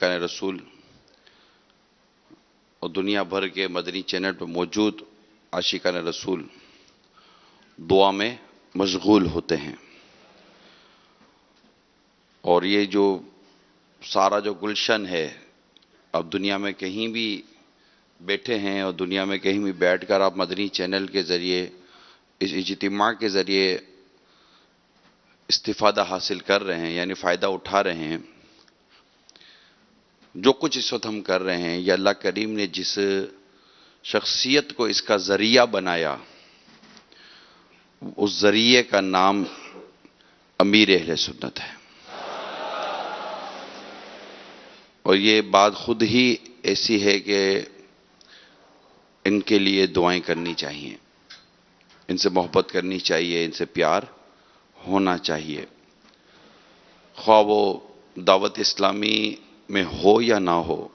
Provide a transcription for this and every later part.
عاشقان رسول اور دنیا بھر کے مدنی چینل پر موجود عاشقان رسول دعا میں مشغول ہوتے ہیں، اور یہ جو سارا جو گلشن ہے، اب دنیا میں کہیں بھی بیٹھے ہیں اور دنیا میں کہیں بھی بیٹھ کر آپ مدنی چینل کے ذریعے اس اجتماع کے ذریعے استفادہ حاصل کر رہے ہیں، یعنی فائدہ اٹھا رہے ہیں۔ جو کچھ اس وقت ہم کر رہے ہیں، یہ اللہ کریم نے جس شخصیت کو اس کا ذریعہ بنایا، اس ذریعے کا نام امیر اہل سنت ہے، اور یہ بات خود ہی ایسی ہے کہ ان کے لیے دعائیں کرنی چاہیے، ان سے محبت کرنی چاہیے، ان سے پیار ہونا چاہیے، خواہ وہ دعوت اسلامی میں ہو یا نہ ہو،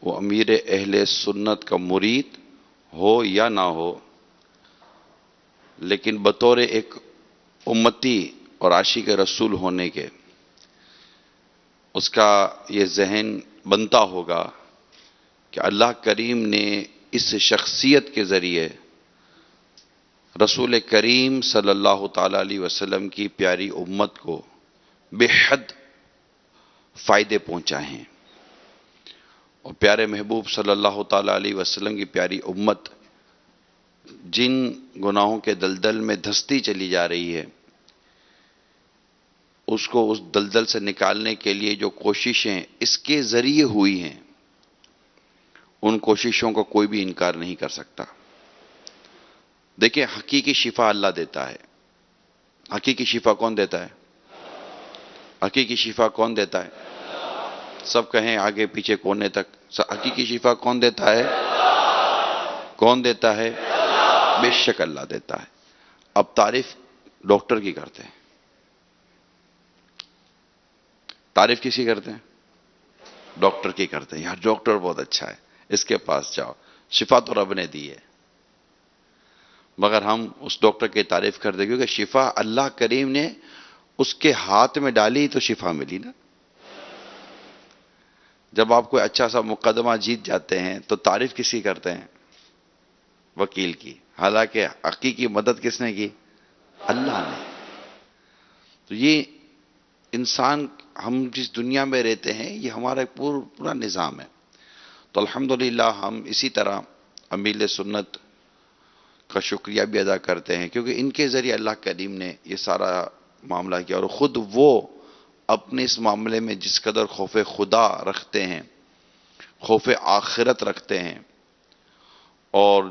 وہ امیر اہل سنت کا مرید ہو یا نہ ہو، لیکن بطور ایک امتی اور عاشق رسول ہونے کے اس کا یہ ذہن بنتا ہوگا کہ اللہ کریم نے اس شخصیت کے ذریعے رسول کریم صلی اللہ تعالی علیہ وسلم کی پیاری امت کو بے حد فائدے پہنچائے ہیں، اور پیارے محبوب صلی اللہ تعالی علیہ وسلم کی پیاری امت جن گناہوں کے دلدل میں دھستی چلی جا رہی ہے، اس کو اس دلدل سے نکالنے کے لیے جو کوششیں اس کے ذریعے ہوئی ہیں، ان کوششوں کو کوئی بھی انکار نہیں کر سکتا۔ دیکھیں، حقیقی شفا اللہ دیتا ہے۔ حقیقی شفا کون دیتا ہے؟ حقیقی شفا کون دیتا ہے؟ سب کہیں آگے پیچھے کونے تک، حقیقی شفا کون دیتا ہے؟ کون دیتا ہے؟ بے شک اللہ دیتا ہے۔ اب تعریف ڈاکٹر کی کرتے ہیں، تعریف کسی کرتے ہیں؟ ڈاکٹر کی کرتے ہیں، یار ڈاکٹر بہت اچھا ہے، اس کے پاس جاؤ، شفا تو رب نے دی ہے، مگر ہم اس ڈاکٹر کی تعریف کرتے ہیں کیونکہ شفا اللہ کریم نے اس کے ہاتھ میں ڈالی تو شفا ملی نا۔ جب آپ کوئی اچھا سا مقدمہ جیت جاتے ہیں تو تعریف کس کی کرتے ہیں؟ وکیل کی، حالانکہ حقیقی مدد کس نے کی؟ اللہ نے۔ تو یہ انسان، ہم جس دنیا میں رہتے ہیں، یہ ہمارا ایک پورا نظام ہے۔ تو الحمدللہ ہم اسی طرح امیر سنت کا شکریہ بھی ادا کرتے ہیں، کیونکہ ان کے ذریعے اللہ کریم نے یہ سارا معاملہ کیا، اور خود وہ اپنے اس معاملے میں جس قدر خوف خدا رکھتے ہیں، خوف آخرت رکھتے ہیں، اور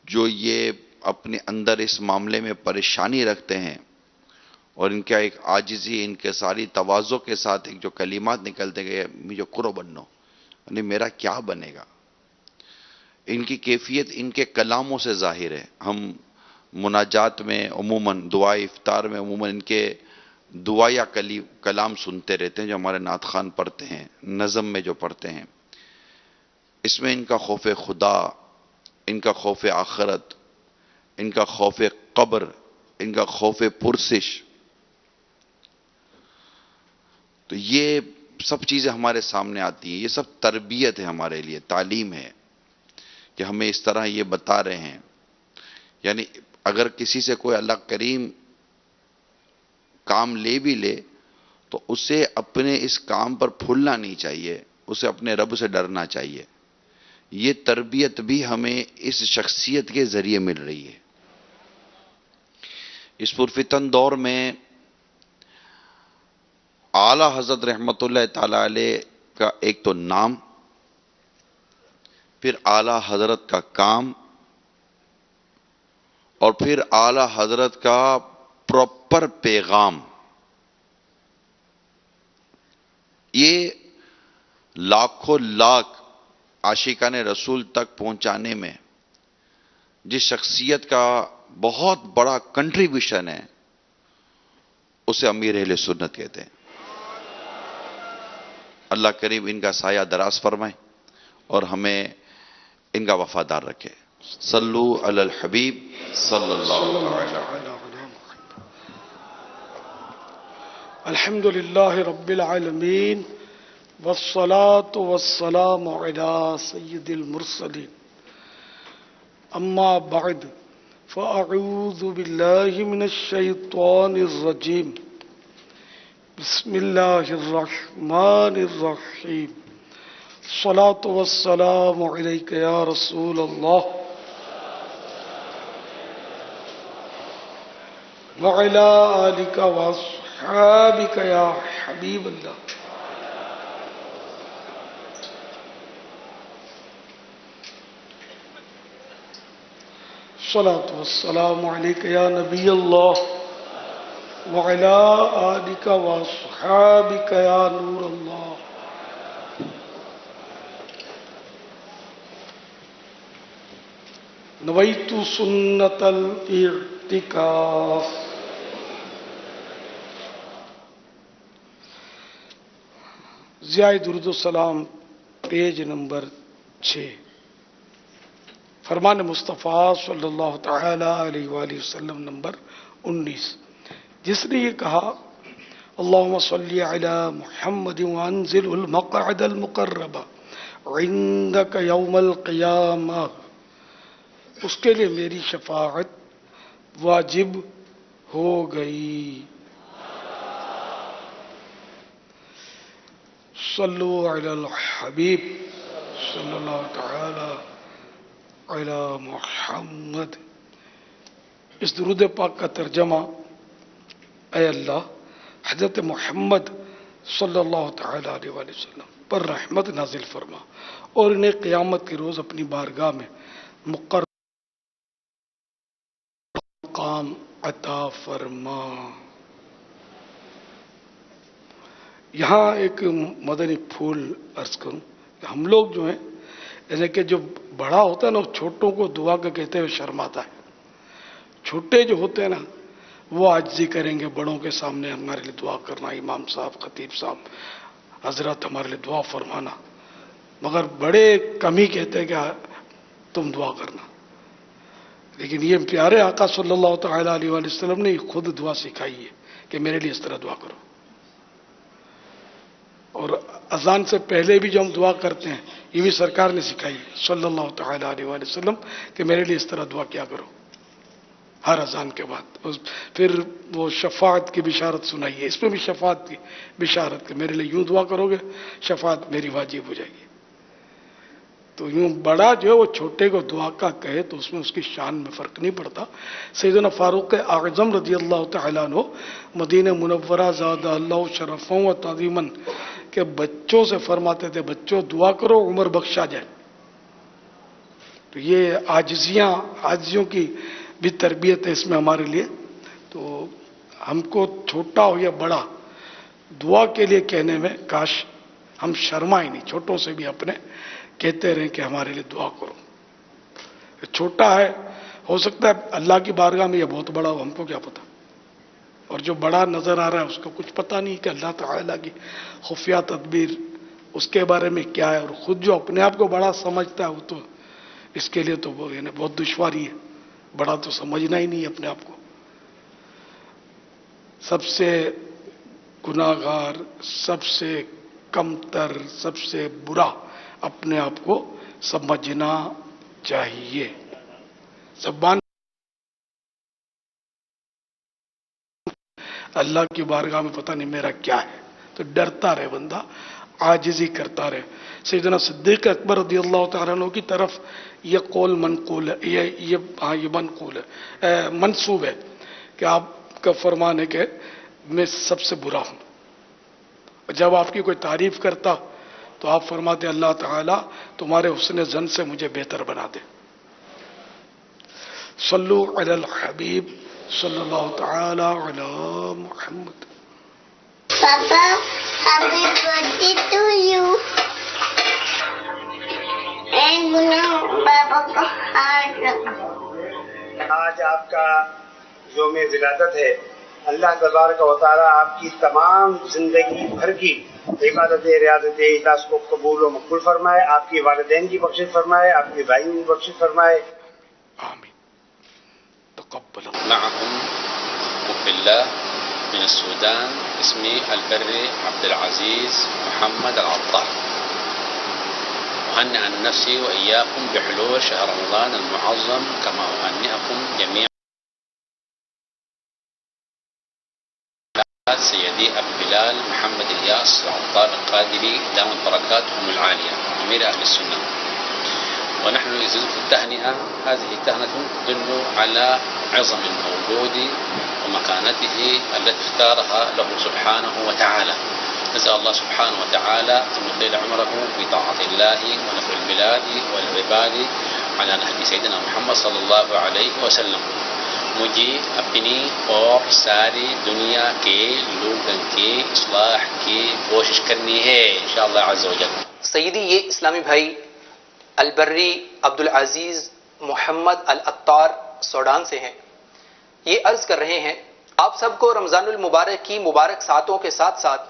جو یہ اپنے اندر اس معاملے میں پریشانی رکھتے ہیں، اور ان کا ایک عاجزی، ان کے ساری تواضع کے ساتھ ایک جو کلمات نکلتے گئے، مجھے کرو بنو، یعنی میرا کیا بنے گا، ان کی کیفیت ان کے کلاموں سے ظاہر ہے۔ ہم مناجات میں عموماً، دعائے افطار میں عموماً ان کے دعا یا کلام سنتے رہتے ہیں جو ہمارے نعت خوان پڑھتے ہیں، نظم میں جو پڑھتے ہیں، اس میں ان کا خوف خدا، ان کا خوف آخرت، ان کا خوف قبر، ان کا خوف پرسش، تو یہ سب چیزیں ہمارے سامنے آتی ہیں۔ یہ سب تربیت ہے ہمارے لیے، تعلیم ہے کہ ہمیں اس طرح یہ بتا رہے ہیں۔ یعنی اگر کسی سے کوئی اللہ کریم کام لے بھی لے تو اسے اپنے اس کام پر پھولنا نہیں چاہیے، اسے اپنے رب سے ڈرنا چاہیے۔ یہ تربیت بھی ہمیں اس شخصیت کے ذریعے مل رہی ہے۔ اس پرفتن دور میں اعلی حضرت رحمت اللہ تعالی علیہ کا ایک تو نام، پھر اعلی حضرت کا کام، اور پھر اعلی حضرت کا پراپر پیغام، یہ لاکھوں لاکھ عاشقان رسول تک پہنچانے میں جس شخصیت کا بہت بڑا کنٹریبیوشن ہے، اسے امیر اہل سنت کہتے ہیں۔ اللہ کریم ان کا سایہ دراز فرمائے اور ہمیں ان کا وفادار رکھے۔ صلو علی الحبیب صلی اللہ علیہ وسلم۔ الحمد للہ رب العالمین والصلاة والسلام على سيد المرسلين أما بعد فأعوذ بالله من الشيطان الرجيم بسم الله الرحمن الرحيم الصلاة والسلام عليك يا رسول الله وعلى آلك وأصحابك يا حبيب الله الصلاة والسلام عليك يا نبي الله وعلى آلك وأصحابك يا نور الله نويت سنة الاعتكاف. ضیاء درود و سلام پیج نمبر 6. فرمان مصطفیٰ صلی اللہ تعالی علیہ وآلہ وسلم نمبر 19. جس نے یہ کہا اللہم صلی علی محمد وانزل المقعد المقرب عندک یوم القیامہ، اس کے لیے میری شفاعت واجب ہو گئی. صلو علی الحبیب صلی اللہ تعالی علی محمد. اس درود پاک کا ترجمہ: اے اللہ، حضرت محمد صلی اللہ تعالی علیہ وآلہ وسلم پر رحمت نازل فرما اور انہیں قیامت کے روز اپنی بارگاہ میں مقرر مقام عطا فرما. یہاں ایک مدنی پھول عرض کروں کہ ہم لوگ جو ہیں، یعنی کہ جو بڑا ہوتا ہے نا، چھوٹوں کو دعا کا کہتے ہوئے شرماتا ہے. چھوٹے جو ہوتے ہیں نا، وہ عاجزی کریں گے بڑوں کے سامنے ہمارے لیے دعا کرنا، امام صاحب، خطیب صاحب، حضرت ہمارے لیے دعا فرمانا. مگر بڑے کم ہی کہتے ہیں کہ تم دعا کرنا. لیکن یہ پیارے آقا صلی اللہ تعالی علیہ وآلہ وسلم نے خود دعا سکھائی ہے کہ میرے لیے اس طرح دعا کرو. اور اذان سے پہلے بھی جو ہم دعا کرتے ہیں، یہ بھی سرکار نے سکھائی ہے صلی اللہ تعالی علیہ وآلہ وسلم کہ میرے لیے اس طرح دعا کیا کرو ہر اذان کے بعد. پھر وہ شفاعت کی بشارت سنائی ہے، اس میں بھی شفاعت کی بشارت کہ میرے لیے یوں دعا کرو گے شفاعت میری واجب ہو جائے گی. تو یوں بڑا جو ہے وہ چھوٹے کو دعا کا کہے تو اس میں اس کی شان میں فرق نہیں پڑتا. سیدنا فاروق اعظم رضی اللہ تعالیٰ عنہ مدینہ منورہ زادہ اللہ شرفوں و تعظیماً کہ بچوں سے فرماتے تھے، بچوں دعا کرو عمر بخشا جائے. تو یہ عاجزیوں کی بھی تربیت ہے اس میں ہمارے لیے. تو ہم کو چھوٹا ہو یا بڑا دعا کے لیے کہنے میں کاش ہم شرمائیں نہیں، چھوٹوں سے بھی اپنے کہتے رہیں کہ ہمارے لیے دعا کرو. چھوٹا ہے، ہو سکتا ہے اللہ کی بارگاہ میں یہ بہت بڑا ہو، ہم کو کیا پتا. اور جو بڑا نظر آ رہا ہے اس کو کچھ پتا نہیں کہ اللہ تعالیٰ کی خفیہ تدبیر اس کے بارے میں کیا ہے. اور خود جو اپنے آپ کو بڑا سمجھتا ہے وہ تو اس کے لیے تو بہت دشواری ہے. بڑا تو سمجھنا ہی نہیں ہے اپنے آپ کو. سب سے گناہگار، سب سے کمتر، سب سے برا اپنے آپ کو سمجھنا چاہیے. زبان اللہ کی بارگاہ میں پتہ نہیں میرا کیا ہے، تو ڈرتا رہے بندہ، عاجزی کرتا رہے. سیدنا صدیق اکبر رضی اللہ تعالیٰ عنہ کی طرف یہ قول منقول ہے، یہ منقول ہے، منسوب ہے کہ آپ کا فرمان ہے کہ میں سب سے برا ہوں. جب آپ کی کوئی تعریف کرتا تو آپ فرماتے اللہ تعالیٰ تمہارے حسن ظن سے مجھے بہتر بنا دے. صلو علی الحبیب صلی اللہ تعالی علی محمد. Papa, happy birthday to you. And Papa کو ہاتھ رکھو. آج آپ کا یوم ولادت ہے. اللہ تبارک و تعالیٰ آپ کی تمام زندگی بھر کی عبادت ریاضت اخلاص کو قبول و مقبول فرمائے. آپ کی والدین کی بخشش فرمائے، آپ کے بھائیوں کی بخشش فرمائے. آمین. تقبل معهم مقلة من السودان اسمي البري عبد العزيز محمد العطار، أهنئ نفسي وإياكم بحلول شهر رمضان المعظم كما أهنئكم جميعا سيدي أبو بلال محمد الياس العطار القادري دامت بركاتهم العالية أمير أهل السنة. ونحن نزيد في التهنئة، هذه التهنئة تدل على عظم المولود ومكانته التي اختارها له سبحانه وتعالى. نسأل الله سبحانه وتعالى أن يطيل عمره في طاعة الله ونفع البلاد والعباد على نهج سيدنا محمد صلی اللہ علیہ وسلم. مجھے اپنی اور ساری دنیا کے لوگوں کی اصلاح کی کوشش کرنی ہے انشاءاللہ عز و جل. سیدی یہ اسلامی بھائی البری عبدالعزیز محمد العطار سوڈان سے ہیں. یہ عرض کر رہے ہیں آپ سب کو رمضان المبارک کی مبارک ساعتوں کے ساتھ ساتھ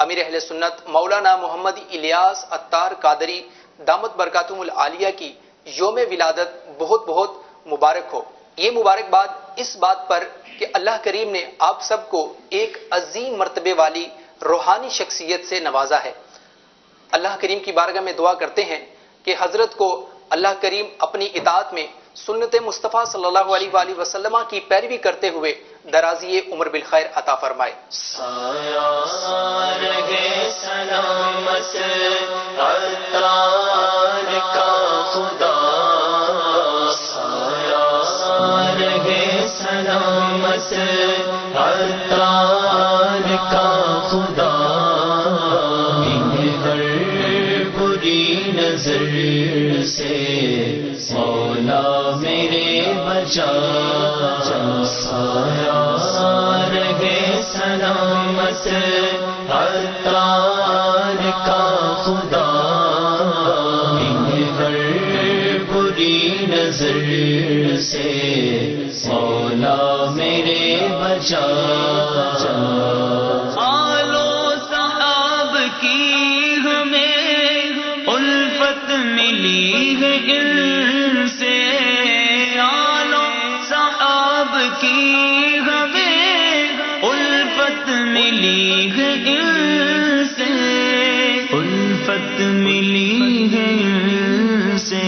امیر اہل سنت مولانا محمد الیاس عطار قادری دامت برکاتہم العالیہ کی یوم ولادت بہت بہت مبارک ہو. یہ مبارکباد اس بات پر کہ اللہ کریم نے آپ سب کو ایک عظیم مرتبے والی روحانی شخصیت سے نوازا ہے. اللہ کریم کی بارگاہ میں دعا کرتے ہیں کہ حضرت کو اللہ کریم اپنی اطاعت میں سنت مصطفیٰ صلی اللہ علیہ وآلہ وسلم کی پیروی کرتے ہوئے درازی عمر بالخیر عطا فرمائے. سلامت عطار کا خدا، سلامت عطار کا خدا، ہر بری نظر سے مولا میرے بچا. رہے سلامت عطار کا خدا، ہر بری نظر سے مولا میرے بچا. آلو صحاب کی ہمیں الفت ملی ہے ان سے، آلو صحاب کی ہمیں الفت ملی ہے ان سے، الفت ملی ہے ان سے.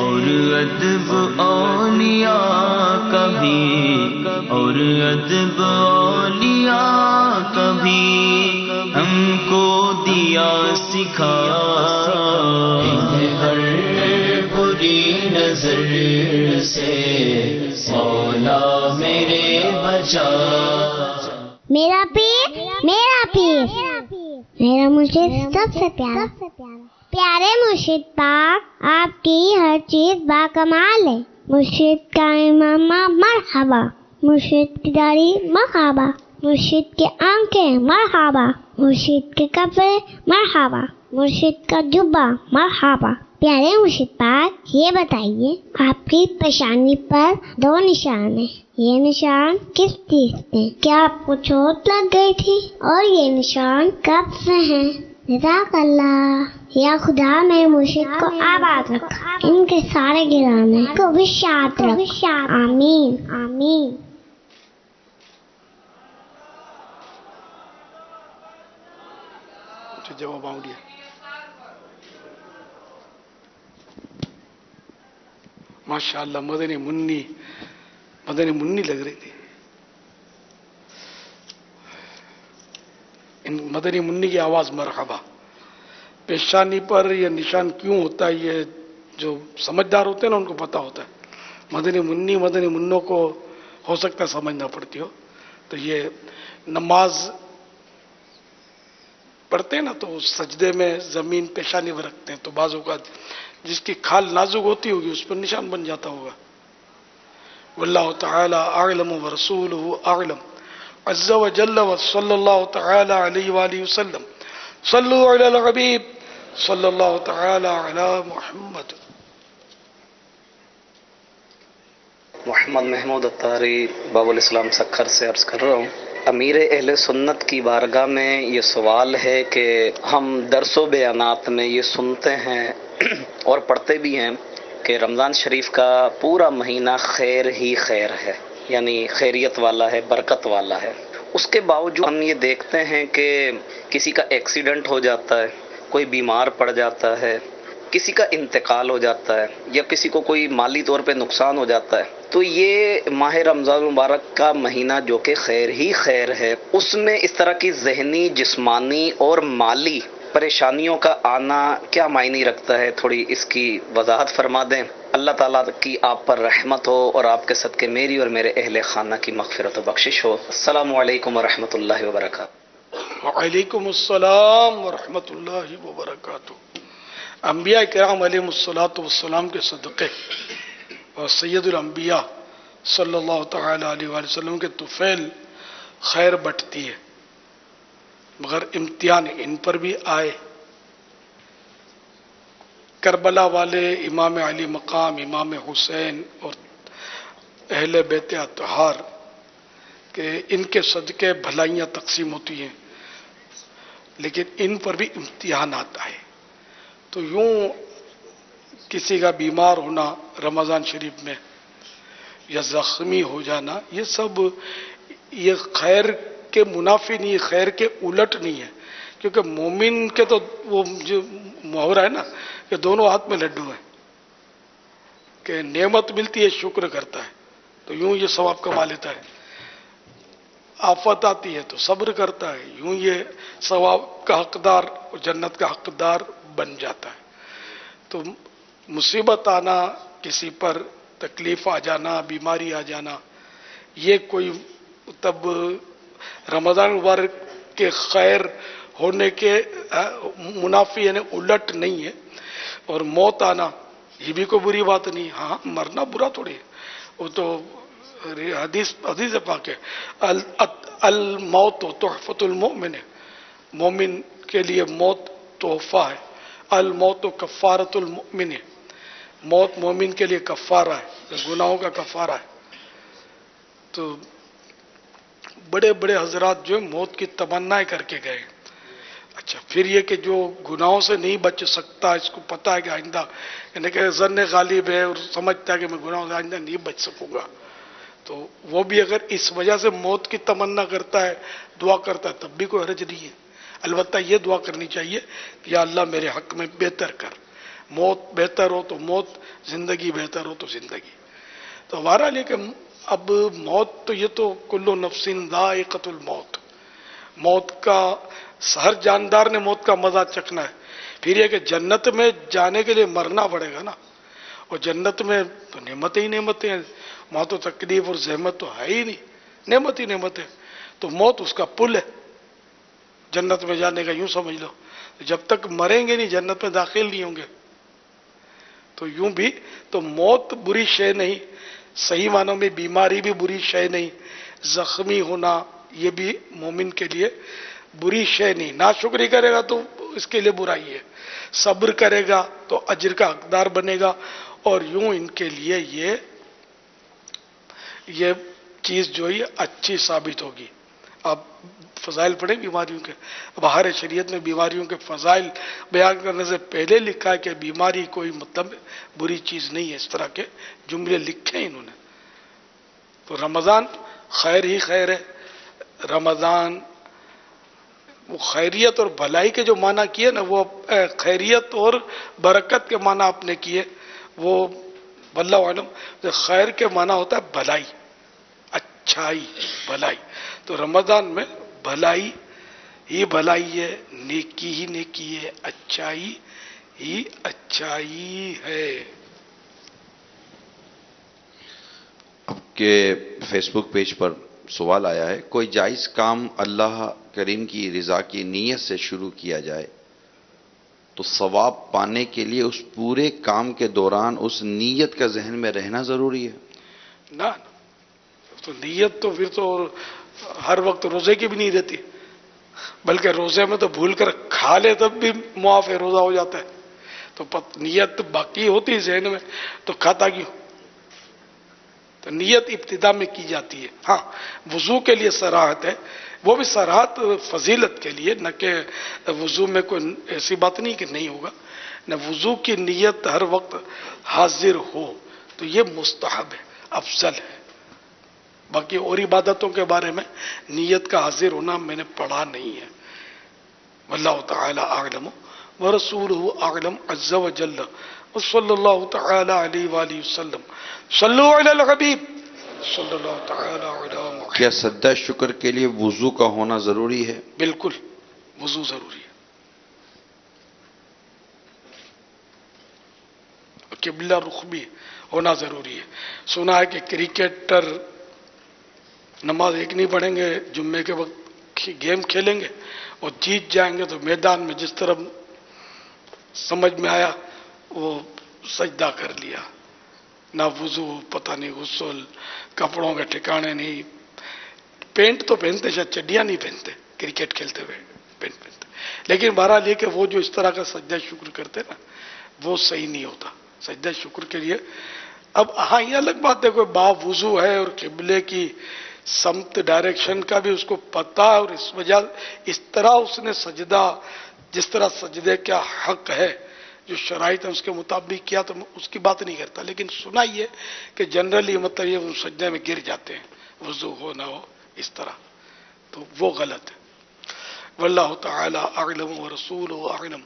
اور ادب اولیاء کبھی، اور ادب اولیاء کبھی ہم کو دیا سکھا. ہر بری نظر سے مولا میرے بچا. میرا پیر میرا مرشد سب سے پیارا. پیارے مرشد پاک آپ کی ہر چیز باکمال ہے. مرشد کا امامہ مرحبا، مرشد کی داڑھی مرحبا، مرشد کی آنکھیں مرحبا، مرشد کے کپڑے مرحبا، مرشد کا جبہ مرحبا. پیارے مرشد پاک یہ بتائیے آپ کی پیشانی پر 2 نشان ہیں، یہ نشان کس چیز کے؟ کیا آپ کو چوٹ لگ گئی تھی؟ اور یہ نشان کب سے ہیں؟ جزاک اللہ. یا خدا میرے مرشد کو آباد رکھ، ان کے سارے گرانے کو بھی شاد رکھ. آمین آمین. جواب آؤں گیا. ماشاء اللہ مدنی منی لگ رہی تھی. ان مدنی منی کی آواز مرحبا. پیشانی پر یہ نشان کیوں ہوتا ہے یہ جو سمجھدار ہوتے ہیں نا ان کو پتا ہوتا ہے. مدنی منوں کو ہو سکتا ہے سمجھنا پڑتی ہو. تو یہ نماز پڑھتے ہیں نا تو سجدے میں زمین پیشانی پر رکھتے ہیں تو بعض اوقات جس کی کھال نازک ہوتی ہوگی اس پر نشان بن جاتا ہوگا. واللہ تعالی اعلم ورسولہ اعلم عز وجل وصلی اللہ تعالی علیہ وآلہ وسلم. صلو علی الحبیب صلی اللہ تعالی علی محمد. محمد محمود عطاری باب الاسلام سکھر سے عرض کر رہا ہوں. امیر اہل سنت کی بارگاہ میں یہ سوال ہے کہ ہم درس و بیانات میں یہ سنتے ہیں اور پڑھتے بھی ہیں کہ رمضان شریف کا پورا مہینہ خیر ہی خیر ہے، یعنی خیریت والا ہے، برکت والا ہے. اس کے باوجود ہم یہ دیکھتے ہیں کہ کسی کا ایکسیڈنٹ ہو جاتا ہے، کوئی بیمار پڑ جاتا ہے، کسی کا انتقال ہو جاتا ہے، یا کسی کو کوئی مالی طور پہ نقصان ہو جاتا ہے، تو یہ ماہ رمضان المبارک کا مہینہ جو کہ خیر ہی خیر ہے، اس میں اس طرح کی ذہنی، جسمانی اور مالی پریشانیوں کا آنا کیا معنی رکھتا ہے؟ تھوڑی اس کی وضاحت فرما دیں۔ اللہ تعالیٰ کی آپ پر رحمت ہو اور آپ کے صدقے میری اور میرے اہل خانہ کی مغفرت و بخشش ہو۔ السلام علیکم ورحمۃ اللہ وبرکاتہ۔ وعلیکم السلام ورحمۃ اللہ وبرکاتہ۔ انبیاء کرام علیہ الصلوۃ والسلام کے صدقے اور سید الانبیاء صلی اللہ تعالی علیہ وآلہ وسلم کے طفیل خیر بٹتی ہے، مگر امتحان ان پر بھی آئے۔ کربلا والے امام علی مقام، امام حسین اور اہل بیت اطہار کہ ان کے صدقے بھلائیاں تقسیم ہوتی ہیں، لیکن ان پر بھی امتحانات آئے۔ تو یوں کسی کا بیمار ہونا رمضان شریف میں یا زخمی ہو جانا، یہ سب یہ خیر کے منافی نہیں، خیر کے الٹ نہیں ہے، کیونکہ مومن کے تو وہ جو محاورہ ہے نا کہ دونوں ہاتھ میں لڈو ہیں، کہ نعمت ملتی ہے شکر کرتا ہے تو یوں یہ ثواب کما لیتا ہے، آفت آتی ہے تو صبر کرتا ہے، یوں یہ ثواب کا حقدار اور جنت کا حقدار بن جاتا ہے۔ تو مصیبت آنا، کسی پر تکلیف آ جانا، بیماری آ جانا، یہ کوئی تب رمضان مبارک کے خیر ہونے کے منافی یعنی الٹ نہیں ہے۔ اور موت آنا یہ بھی کوئی بری بات نہیں، ہاں مرنا برا تھوڑی ہے، وہ تو حدیث پاک ہے، الموت تحفۃ المؤمن، مومن کے لیے موت تحفہ ہے، الموت کفارۃ المؤمن، موت مومن کے لیے کفارہ ہے، گناہوں کا کفارہ ہے۔ تو بڑے بڑے حضرات جو موت کی تمنائیں کر کے گئے۔ اچھا پھر یہ کہ جو گناہوں سے نہیں بچ سکتا، اس کو پتا ہے کہ آئندہ یعنی کہ ظن غالب ہے اور سمجھتا ہے کہ میں گناہوں سے آئندہ نہیں بچ سکوں گا، تو وہ بھی اگر اس وجہ سے موت کی تمنا کرتا ہے، دعا کرتا ہے، تب بھی کوئی حرج نہیں ہے۔ البتہ یہ دعا کرنی چاہیے کہ یا اللہ میرے حق میں بہتر کر، موت بہتر ہو تو موت، زندگی بہتر ہو تو زندگی۔ تو ہمارا لے کہ اب موت تو یہ تو کل نفس ذائقۃ الموت، موت کا ہر جاندار نے موت کا مزہ چکھنا ہے۔ پھر یہ کہ جنت میں جانے کے لیے مرنا پڑے گا نا، اور جنت میں تو نعمتیں ہی نعمتیں ہیں، وہاں تو تکلیف اور زحمت تو ہے ہی نہیں، نعمت ہی نعمت ہے۔ تو موت اس کا پل ہے جنت میں جانے کا، یوں سمجھ لو، جب تک مریں گے نہیں جنت میں داخل نہیں ہوں گے۔ تو یوں بھی تو موت بری شے نہیں، صحیح معنوں میں بیماری بھی بری شے نہیں، زخمی ہونا یہ بھی مومن کے لیے بری شے نہیں۔ ناشکری کرے گا تو اس کے لیے برائی ہے، صبر کرے گا تو اجر کا حقدار بنے گا، اور یوں ان کے لیے یہ چیز جو ہے اچھی ثابت ہوگی۔ اب فضائل پڑھیں بیماریوں کے، اب ہر شریعت میں بیماریوں کے فضائل بیان کرنے سے پہلے لکھا ہے کہ بیماری کوئی مطلب بری چیز نہیں ہے، اس طرح کے جملے لکھے ہیں انہوں نے۔ تو رمضان خیر ہی خیر ہے، رمضان وہ خیریت اور بھلائی کے جو معنی کیے نا، وہ خیریت اور برکت کے معنی آپ نے کیے، وہ واللہ علم خیر کے معنی ہوتا ہے بھلائی، اچھائی، بھلائی۔ تو رمضان میں بھلائی ہی بھلائی ہے، نیکی ہی نیکی ہے، اچھائی ہی اچھائی ہے۔ آپ کے فیس بک پیج پر سوال آیا ہے، کوئی جائز کام اللہ کریم کی رضا کی نیت سے شروع کیا جائے تو ثواب پانے کے لیے اس پورے کام کے دوران اس نیت کا ذہن میں رہنا ضروری ہے؟ نہ تو نیت تو پھر تو ہر وقت روزے کی بھی نہیں رہتی، بلکہ روزے میں تو بھول کر کھا لے تب بھی معاف ہے، روزہ ہو جاتا ہے۔ تو نیت باقی ہوتی ذہن میں تو کھاتا کیوں؟ تو نیت ابتدا میں کی جاتی ہے۔ ہاں وضو کے لیے صراحت ہے، وہ بھی صراحت فضیلت کے لیے، نہ کہ وضو میں کوئی ایسی بات نہیں کہ نہیں ہوگا، نہ وضو کی نیت ہر وقت حاضر ہو، تو یہ مستحب ہے، افضل ہے، باقی اور عبادتوں کے بارے میں نیت کا حاضر ہونا میں نے پڑھا نہیں ہے. واللہ تعالی اعلم ورسولہ اعلم عز وجل وصلی اللہ تعالی علیہ وآلہ وسلم. صلو علی الحبیب صلی اللہ تعالی علی محمد. کیا سجدہ شکر کے لیے وضو کا ہونا ضروری ہے؟ بالکل وضو ضروری ہے. قبلہ رخ بھی ہونا ضروری ہے. سنا ہے کہ کرکٹر نماز ایک نہیں پڑھیں گے، جمعے کے وقت گیم کھیلیں گے اور جیت جائیں گے تو میدان میں جس طرح سمجھ میں آیا وہ سجدہ کر لیا. نہ وضو، پتہ نہیں غسل، کپڑوں کے ٹھکانے نہیں. پینٹ تو پہنتے، شاید چڈیاں نہیں پہنتے کرکٹ کھیلتے ہوئے، پینٹ پہنتے. لیکن بہرحال یہ کہ وہ جو اس طرح کا سجدہ شکر کرتے نا وہ صحیح نہیں ہوتا. سجدہ شکر کے لیے اب ہاں یہ الگ بات ہے، کوئی باوضو ہے اور قبلے کی سمت ڈائریکشن کا بھی اس کو پتہ ہے اور اس وجہ اس طرح اس نے سجدہ جس طرح سجدے کا حق ہے جو شرائط ہیں اس کے مطابق کیا تو اس کی بات نہیں کرتا. لیکن سنا یہ کہ جنرلی مطلب یہ وہ سجدے میں گر جاتے ہیں وضو ہو نہ ہو اس طرح، تو وہ غلط ہے. واللہ تعالی اعلم ورسولہ اعلم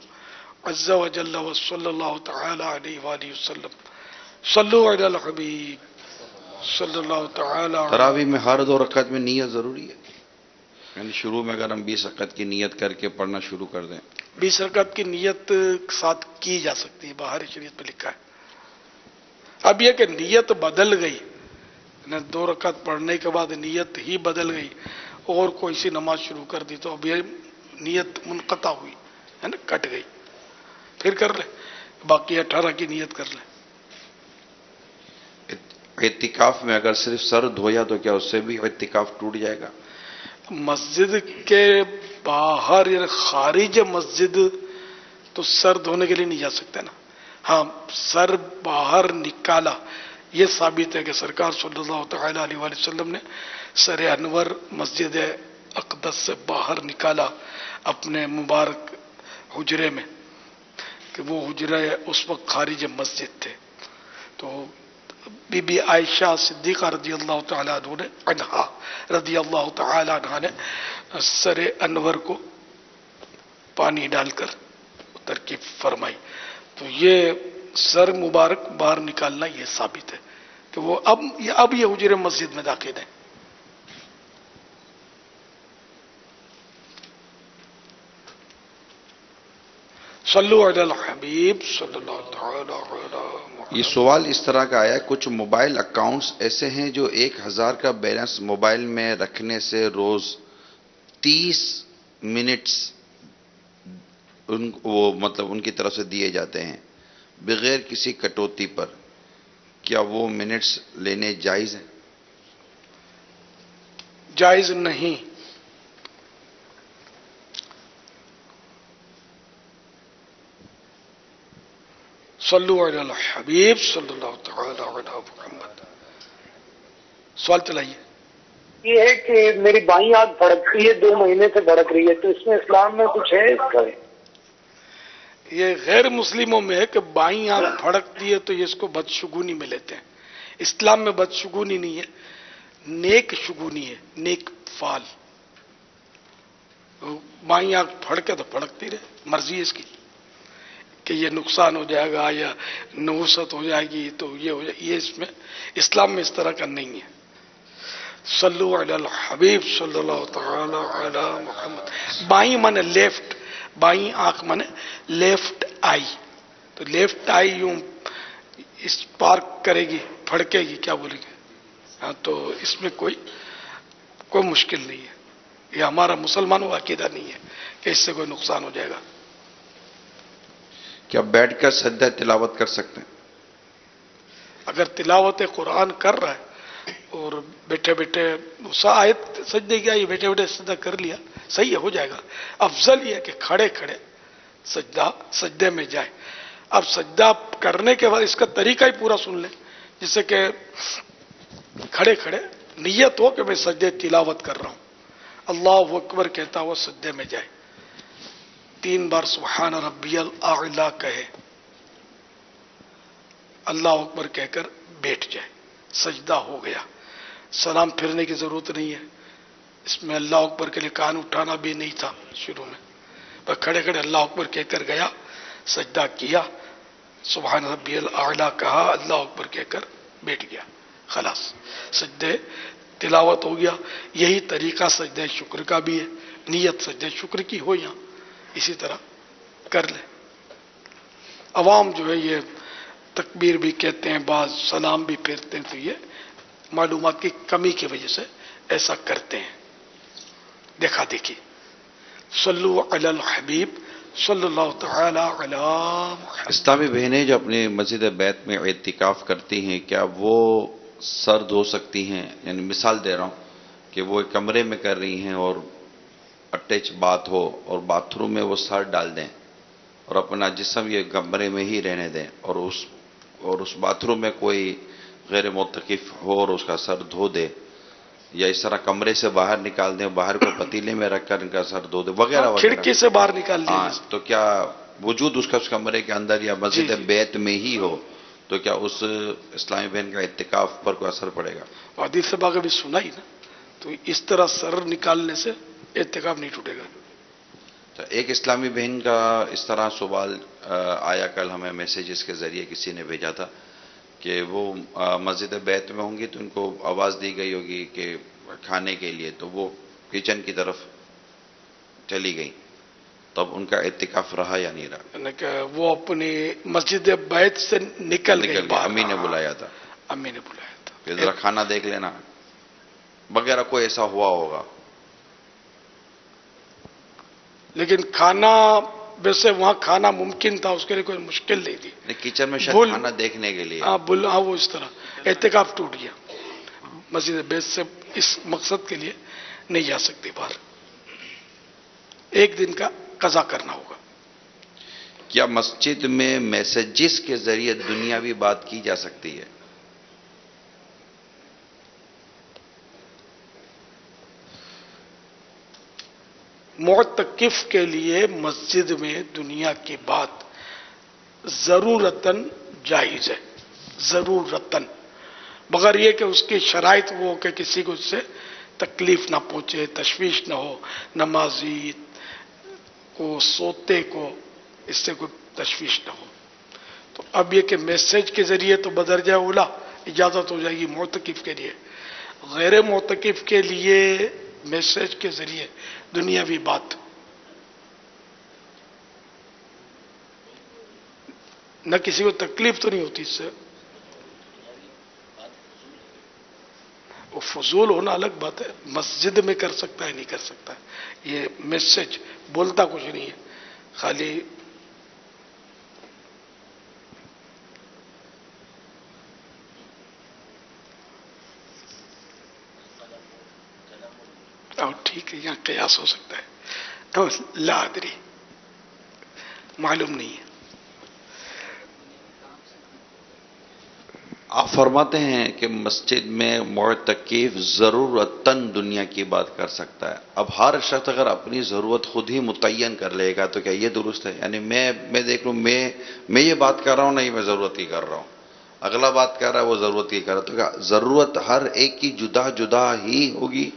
عز وجل وصلی اللہ تعالی علیہ وآلہ وسلم. صلو علی الحبیب صلی اللہ تعالی علیہ. تراویح میں ہر 2 رکعت میں نیت ضروری ہے؟ یعنی شروع میں اگر ہم 20 رکعت کی نیت کر کے پڑھنا شروع کر دیں 20 رکعت کی نیت ساتھ کی جا سکتی ہے، باہر شریعت میں لکھا ہے. اب یہ کہ نیت بدل گئی، 2 رکعت پڑھنے کے بعد نیت ہی بدل گئی اور کوئی سی نماز شروع کر دی تو اب یہ نیت منقطع ہوئی ہے نا، کٹ گئی. پھر کر لیں، باقی 18 کی نیت کر لیں. اعتکاف میں اگر صرف سر دھویا تو کیا اس سے بھی اعتکاف ٹوٹ جائے گا؟ مسجد کے باہر یا خارج مسجد تو سر دھونے کے لیے نہیں جا سکتے نا. ہاں سر باہر نکالا یہ ثابت ہے کہ سرکار صلی اللہ تعالی علیہ وآلہ وسلم نے سر انور مسجد اقدس سے باہر نکالا اپنے مبارک حجرے میں، کہ وہ حجرے اس وقت خارج مسجد تھے. تو بی بی عائشہ صدیقہ رضی اللہ تعالیٰ عنہا رضی اللہ تعالیٰ عنہ نے سر انور کو پانی ڈال کر ترکیب فرمائی. تو یہ سر مبارک باہر نکالنا یہ ثابت ہے کہ وہ اب یہ حجرے مسجد میں داخل ہیں. صلو علی الحبیب صلی اللہ تعالی علی محمد. یہ سوال اس طرح کا آیا ہے، کچھ موبائل اکاؤنٹس ایسے ہیں جو 1000 کا بیلنس موبائل میں رکھنے سے روز 30 منٹس وہ مطلب ان کی طرف سے دیے جاتے ہیں بغیر کسی کٹوتی پر. کیا وہ منٹس لینے جائز ہیں؟ جائز نہیں. صلو علی الحبیب صلی اللہ تعالی علی محمد. سوال چلائیے. یہ ہے کہ میری بائیں آنکھ بھڑک رہی ہے، 2 مہینے سے بھڑک رہی ہے، تو اس میں اسلام میں کچھ ہے اس کا؟ یہ غیر مسلموں میں ہے کہ بائیں آنکھ بھڑکتی ہے تو یہ اس کو بدشگونی میں لیتے ہیں. اسلام میں بدشگونی نہیں ہے، نیک شگونی ہے، نیک فال. بائیں آنکھ بھڑکے تو بھڑکتی رہے، مرضی ہے اس کی کہ یہ نقصان ہو جائے گا یا نحوست ہو جائے گی تو یہ ہو جائے. یہ اس میں اسلام میں اس طرح کا نہیں ہے. صلو علی الحبیب صلی اللہ تعالی علی محمد. بائیں مانے لیفٹ، بائیں آنکھ مانے لیفٹ آئی. تو لیفٹ آئی یوں اس پارک کرے گی، پھڑکے گی، کیا بولے گی. ہاں تو اس میں کوئی مشکل نہیں ہے. یہ ہمارا مسلمانوں کا عقیدہ نہیں ہے کہ اس سے کوئی نقصان ہو جائے گا. کیا بیٹھ کر سجدہ تلاوت کر سکتے ہیں؟ اگر تلاوت قرآن کر رہا ہے اور بیٹھے بیٹھے آیت سجدے کی آئی، بیٹھے بیٹھے سجدہ کر لیا، صحیح ہے، ہو جائے گا. افضل یہ ہے کہ کھڑے کھڑے سجدے میں جائے. اب سجدہ کرنے کے بعد اس کا طریقہ ہی پورا سن لیں، جس سے کہ کھڑے کھڑے نیت ہو کہ میں سجدے تلاوت کر رہا ہوں، اللہ اکبر کہتا ہوا سجدے میں جائے، 3 بار سبحان ربی الاعلی کہے، اللہ اکبر کہہ کر بیٹھ جائے. سجدہ ہو گیا. سلام پھرنے کی ضرورت نہیں ہے. اس میں اللہ اکبر کے لیے کان اٹھانا بھی نہیں تھا شروع میں. بس کھڑے کھڑے اللہ اکبر کہہ کر گیا, سجدہ کیا, سبحان ربی الاعلیٰ کہا, اللہ اکبر کہہ کر بیٹھ گیا, خلاص سجدے تلاوت ہو گیا. یہی طریقہ سجدہ شکر کا بھی ہے. نیت سجدہ شکر کی ہو یا اسی طرح کر لے. عوام جو ہے یہ تکبیر بھی کہتے ہیں, بعض سلام بھی پھیرتے ہیں, تو یہ معلومات کی کمی کی وجہ سے ایسا کرتے ہیں, دیکھا دیکھی. صلو علی الحبیب صلی اللہ تعالی علی محمد. اسلامی بہنیں جو اپنی مسجد بیت میں اعتکاف کرتی ہیں, کیا وہ سر دھو سکتی ہیں؟ یعنی مثال دے رہا ہوں کہ وہ ایک کمرے میں کر رہی ہیں اور اٹیچ باتھ ہو اور باتھ روم میں وہ سر ڈال دیں اور اپنا جسم یہ کمرے میں ہی رہنے دیں, اور اس باتھ روم میں کوئی غیر معتکف ہو اور اس کا سر دھو دے, یا اس طرح کمرے سے باہر نکال دیں, باہر کو پتیلے میں رکھ کر ان کا سر دھو دے وغیرہ وغیرہ. کھڑکی سے باہر نکال دیں. تو کیا وجود اس کا اس کمرے کے اندر یا مسجد بیت میں ہی ہو تو کیا اس اسلامی بہن کا اعتکاف پر کوئی اثر پڑے گا؟ حدیث سے باغ بھی سنا ہی نا, تو اس طرح سر نکالنے سے اعتکاف نہیں ٹوٹے گا. تو ایک اسلامی بہن کا اس طرح سوال آیا, کل ہمیں میسیجز کے ذریعے کسی نے بھیجا تھا کہ وہ مسجد بیت میں ہوں گی تو ان کو آواز دی گئی ہوگی کہ کھانے کے لیے, تو وہ کچن کی طرف چلی گئی, تب ان کا اعتکاف رہا یا نہیں رہا؟ یعنی کہ وہ اپنی مسجد بیت سے نکل گئی باہر. امی نے بلایا تھا, امی نے بلایا تھا کہ ذرا کھانا دیکھ لینا وغیرہ, کوئی ایسا ہوا ہوگا. لیکن کھانا ویسے وہاں کھانا ممکن تھا, اس کے لیے کوئی مشکل نہیں تھی. کچن میں شاید کھانا دیکھنے کے لیے. ہاں وہ اس طرح اعتکاف ٹوٹ گیا. مسجد بیت سے اس مقصد کے لیے نہیں جا سکتی باہر. ایک دن کا قضا کرنا ہوگا. کیا مسجد میں میسیجز کے ذریعے دنیاوی بات کی جا سکتی ہے؟ معتکف کے لیے مسجد میں دنیا کی بات ضرورتاً جائز ہے, ضرورتاً, مگر یہ کہ اس کی شرائط وہ کہ کسی کو اس سے تکلیف نہ پہنچے, تشویش نہ ہو, نمازی کو, سوتے کو اس سے کوئی تشویش نہ ہو. تو اب یہ کہ میسج کے ذریعے تو بدرجہ اولا اجازت ہو جائے گی معتکف کے لیے. غیر معتکف کے لیے میسج کے ذریعے دنیاوی بات نہ کسی کو تکلیف تو نہیں ہوتی اس سے. وہ فضول ہونا الگ بات ہے, مسجد میں کر سکتا ہے نہیں کر سکتا ہے. یہ میسج بولتا کچھ نہیں ہے, خالی ٹھیک ہے, یہاں قیاس ہو سکتا ہے, لا ادری, معلوم نہیں ہے. آپ فرماتے ہیں کہ مسجد میں معتکف ضرورتاً دنیا کی بات کر سکتا ہے. اب ہر شخص اگر اپنی ضرورت خود ہی متعین کر لے گا تو کیا یہ درست ہے؟ یعنی میں دیکھ لوں میں یہ بات کر رہا ہوں, نہیں میں ضرورت ہی کر رہا ہوں, اگلا بات کر رہا ہے وہ ضرورت ہی کر رہا ہے, تو کیا ضرورت ہر ایک کی جدا جدا ہی ہوگی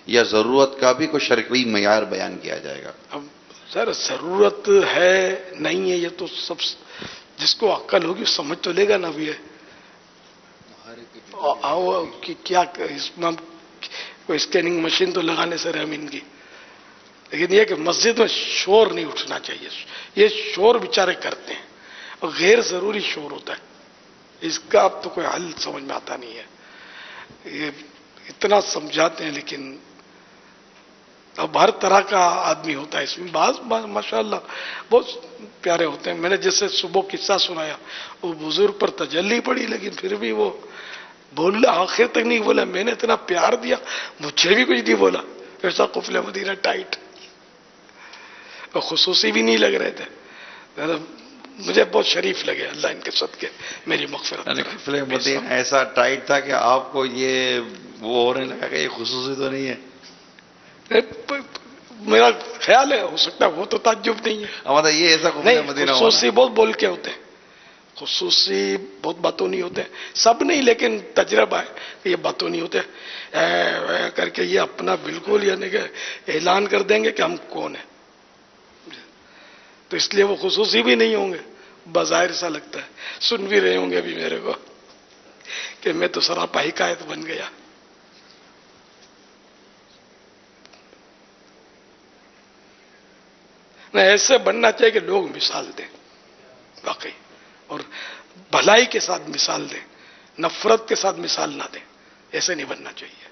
یا ضرورت کا بھی کوئی شرعی معیار بیان کیا جائے گا؟ اب سر ضرورت ہے نہیں ہے یہ تو سب جس کو عقل ہوگی سمجھ تو لے گا نا. بھی ہے کیا اس میں کوئی اسکیننگ مشین تو لگانے سے رحمین کی, لیکن یہ کہ مسجد میں شور نہیں اٹھنا چاہیے. یہ شور بیچارے کرتے ہیں اور غیر ضروری شور ہوتا ہے, اس کا اب تو کوئی حل سمجھ میں آتا نہیں ہے. یہ اتنا سمجھاتے ہیں لیکن اب ہر طرح کا آدمی ہوتا ہے اس میں. بعض ماشاءاللہ بہت پیارے ہوتے ہیں. میں نے جیسے صبح قصہ سنایا, وہ بزرگ پر تجلی پڑی لیکن پھر بھی وہ بولا, آخر تک نہیں بولا. میں نے اتنا پیار دیا, مجھے بھی کچھ نہیں بولا. ایسا قفل مدینہ ٹائٹ, اور خصوصی بھی نہیں لگ رہے تھے. مجھے بہت شریف لگے, اللہ ان کے صدقے میری مغفرت. قفل مدینہ ایسا ٹائٹ تھا کہ آپ کو یہ وہ ہونے لگا کہ یہ خصوصی تو نہیں ہے. میرا خیال ہے, ہو سکتا ہے وہ تو تعجب نہیں ہے. ہمارا یہ ایسا قفل مدینہ خصوصی بہت بول کے ہوتے ہیں, خصوصی بہت باتوں نہیں ہوتے ہیں، سب نہیں لیکن تجربہ ہے کہ یہ باتوں نہیں ہوتے کر کے یہ اپنا بالکل یعنی کہ اعلان کر دیں گے کہ ہم کون ہیں. تو اس لیے وہ خصوصی بھی نہیں ہوں گے، بظاہر سا لگتا ہے. سن بھی رہے ہوں گے ابھی میرے کو کہ میں تو سراپا حکایت بن گیا. نہ ایسے بننا چاہیے کہ لوگ مثال دیں واقعی، اور بھلائی کے ساتھ مثال دیں، نفرت کے ساتھ مثال نہ دیں. ایسے نہیں بننا چاہیے.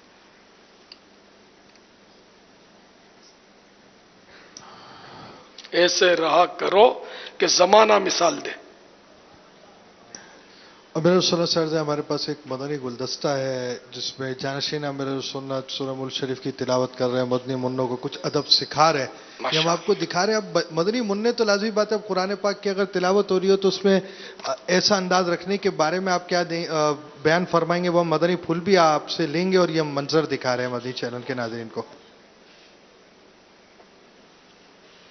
ایسے رہا کرو کہ زمانہ مثال دے. امیر سنت سر ہمارے پاس ایک مدنی گلدستہ ہے جس میں جانشین امیر سنت سورہ ملک شریف کی تلاوت کر رہے ہیں، مدنی منوں کو کچھ ادب سکھا رہے ہیں. یہ ہم آپ کو دکھا رہے ہیں. اب مدنی منع تو لازمی بات ہے، اب قرآن پاک کی اگر تلاوت ہو رہی ہو تو اس میں ایسا انداز رکھنے کے بارے میں آپ کیا بیان فرمائیں گے؟ وہ مدنی پھول بھی آپ سے لیں گے اور یہ منظر دکھا رہے ہیں مدنی چینل کے ناظرین کو.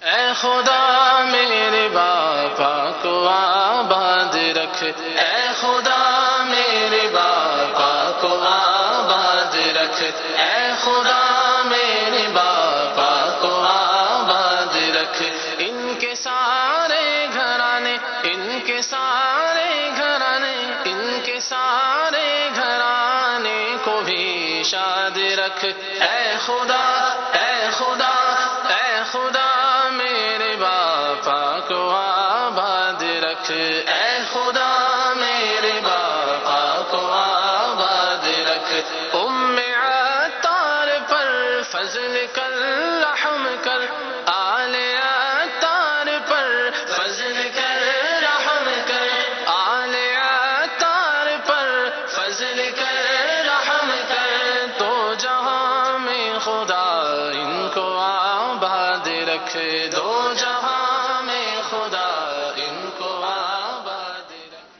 اے خدا میرے باپا کو آباد رکھ، اے خدا میرے باپا کو آباد رکھ، اے خدا میرے باپا کو آباد رکھ. ان کے سارے گھرانے، ان کے سارے گھرانے، ان کے سارے گھرانے کو بھی شاد رکھ. اے خدا، اے خدا، اے خدا میرے باپا کو آباد رکھ، اے خدا میرے باپا کو آباد رکھ. عطار پر فضل کر، رحم کر، آل عطار پر فضل کر، رحم کر، آل عطار پر فضل کر، رحم کر. تو جہاں میں خدا ان کو آباد رکھ، دو جہاں میں خدا ان کو آباد رکھ.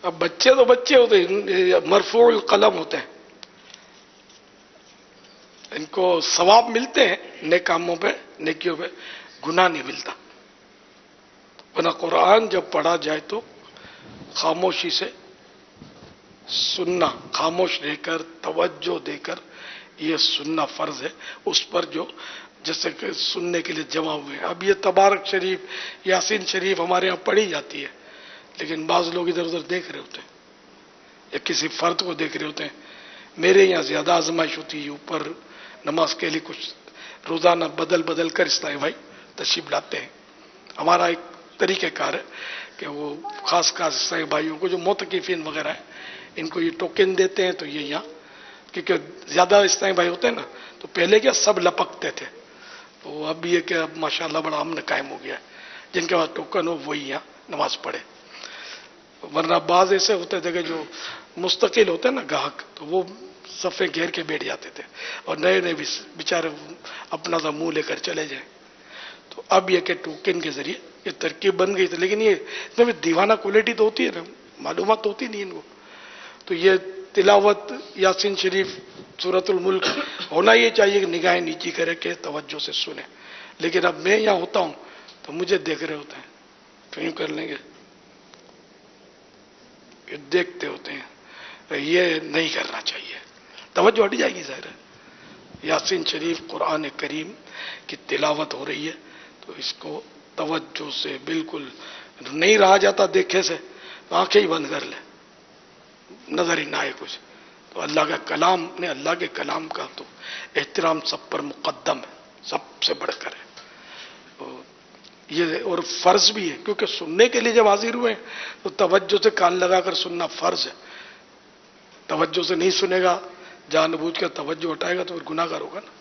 اب بچے تو بچے ہوتے ہیں، مرفوع القلم ہوتے ہیں، ان کو ثواب ملتے ہیں نیک کاموں پہ، نیکیوں پہ، گناہ نہیں ملتا. ورنہ قرآن جب پڑھا جائے تو خاموشی سے سننا، خاموش رہ کر توجہ دے کر یہ سننا فرض ہے اس پر جو جیسے کہ سننے کے لیے جمع ہوئے ہیں. اب یہ تبارک شریف، یاسین شریف ہمارے یہاں پڑھی جاتی ہے، لیکن بعض لوگ ادھر ادھر دیکھ رہے ہوتے ہیں یا کسی فرد کو دیکھ رہے ہوتے ہیں. میرے یہاں زیادہ آزمائش ہوتی ہے، اوپر نماز کے لیے کچھ روزانہ بدل بدل کر اسلائی بھائی تشریف لاتے ہیں. ہمارا ایک طریقہ کار ہے کہ وہ خاص خاص اسلائی بھائیوں کو جو معتکفین وغیرہ ہیں ان کو یہ ٹوکن دیتے ہیں. تو یہ یہاں کیونکہ زیادہ اسلائی بھائی ہوتے ہیں نا، تو پہلے کیا سب لپکتے تھے، تو اب یہ کہ اب ماشاءاللہ بڑا امن قائم ہو گیا ہے، جن کے پاس ٹوکن ہو وہی یہاں نماز پڑھے. ورنہ بعض ایسے ہوتے تھے کہ جو مستقل ہوتے ہیں نا گاہک، تو وہ صفے گھیر کے بیٹھ جاتے تھے اور نئے نئے بیچارے اپنا سا منہ لے کر چلے جائیں. تو اب یہ کہ ٹوکن کے ذریعے یہ ترکیب بن گئی تھی، لیکن یہ اس میں دیوانہ کوالٹی تو ہوتی ہے نا، معلومات ہوتی نہیں ان کو. تو یہ تلاوت یاسین شریف سورۃ الملک ہونا یہ چاہیے کہ نگاہیں نیچی کرے کہ توجہ سے سنیں. لیکن اب میں یہاں ہوتا ہوں تو مجھے دیکھ رہے ہوتے ہیں، تو یوں کر لیں گے، یہ دیکھتے ہوتے ہیں. یہ نہیں کرنا چاہیے، توجہ ہٹ جائے گی. ظاہر ہے یاسین شریف قرآن کریم کی تلاوت ہو رہی ہے تو اس کو توجہ سے بالکل نہیں رہا جاتا دیکھے سے، آنکھیں ہی بند کر لے، نظر ہی نہ آئے کچھ. تو اللہ کا کلام نے، اللہ کے کلام کا تو احترام سب پر مقدم ہے، سب سے بڑھ کر ہے. یہ اور فرض بھی ہے، کیونکہ سننے کے لیے جب حاضر ہوئے ہیں تو توجہ سے کان لگا کر سننا فرض ہے. توجہ سے نہیں سنے گا، جان بوجھ کر توجہ ہٹائے گا تو پھر گناہ گار ہوگا نا.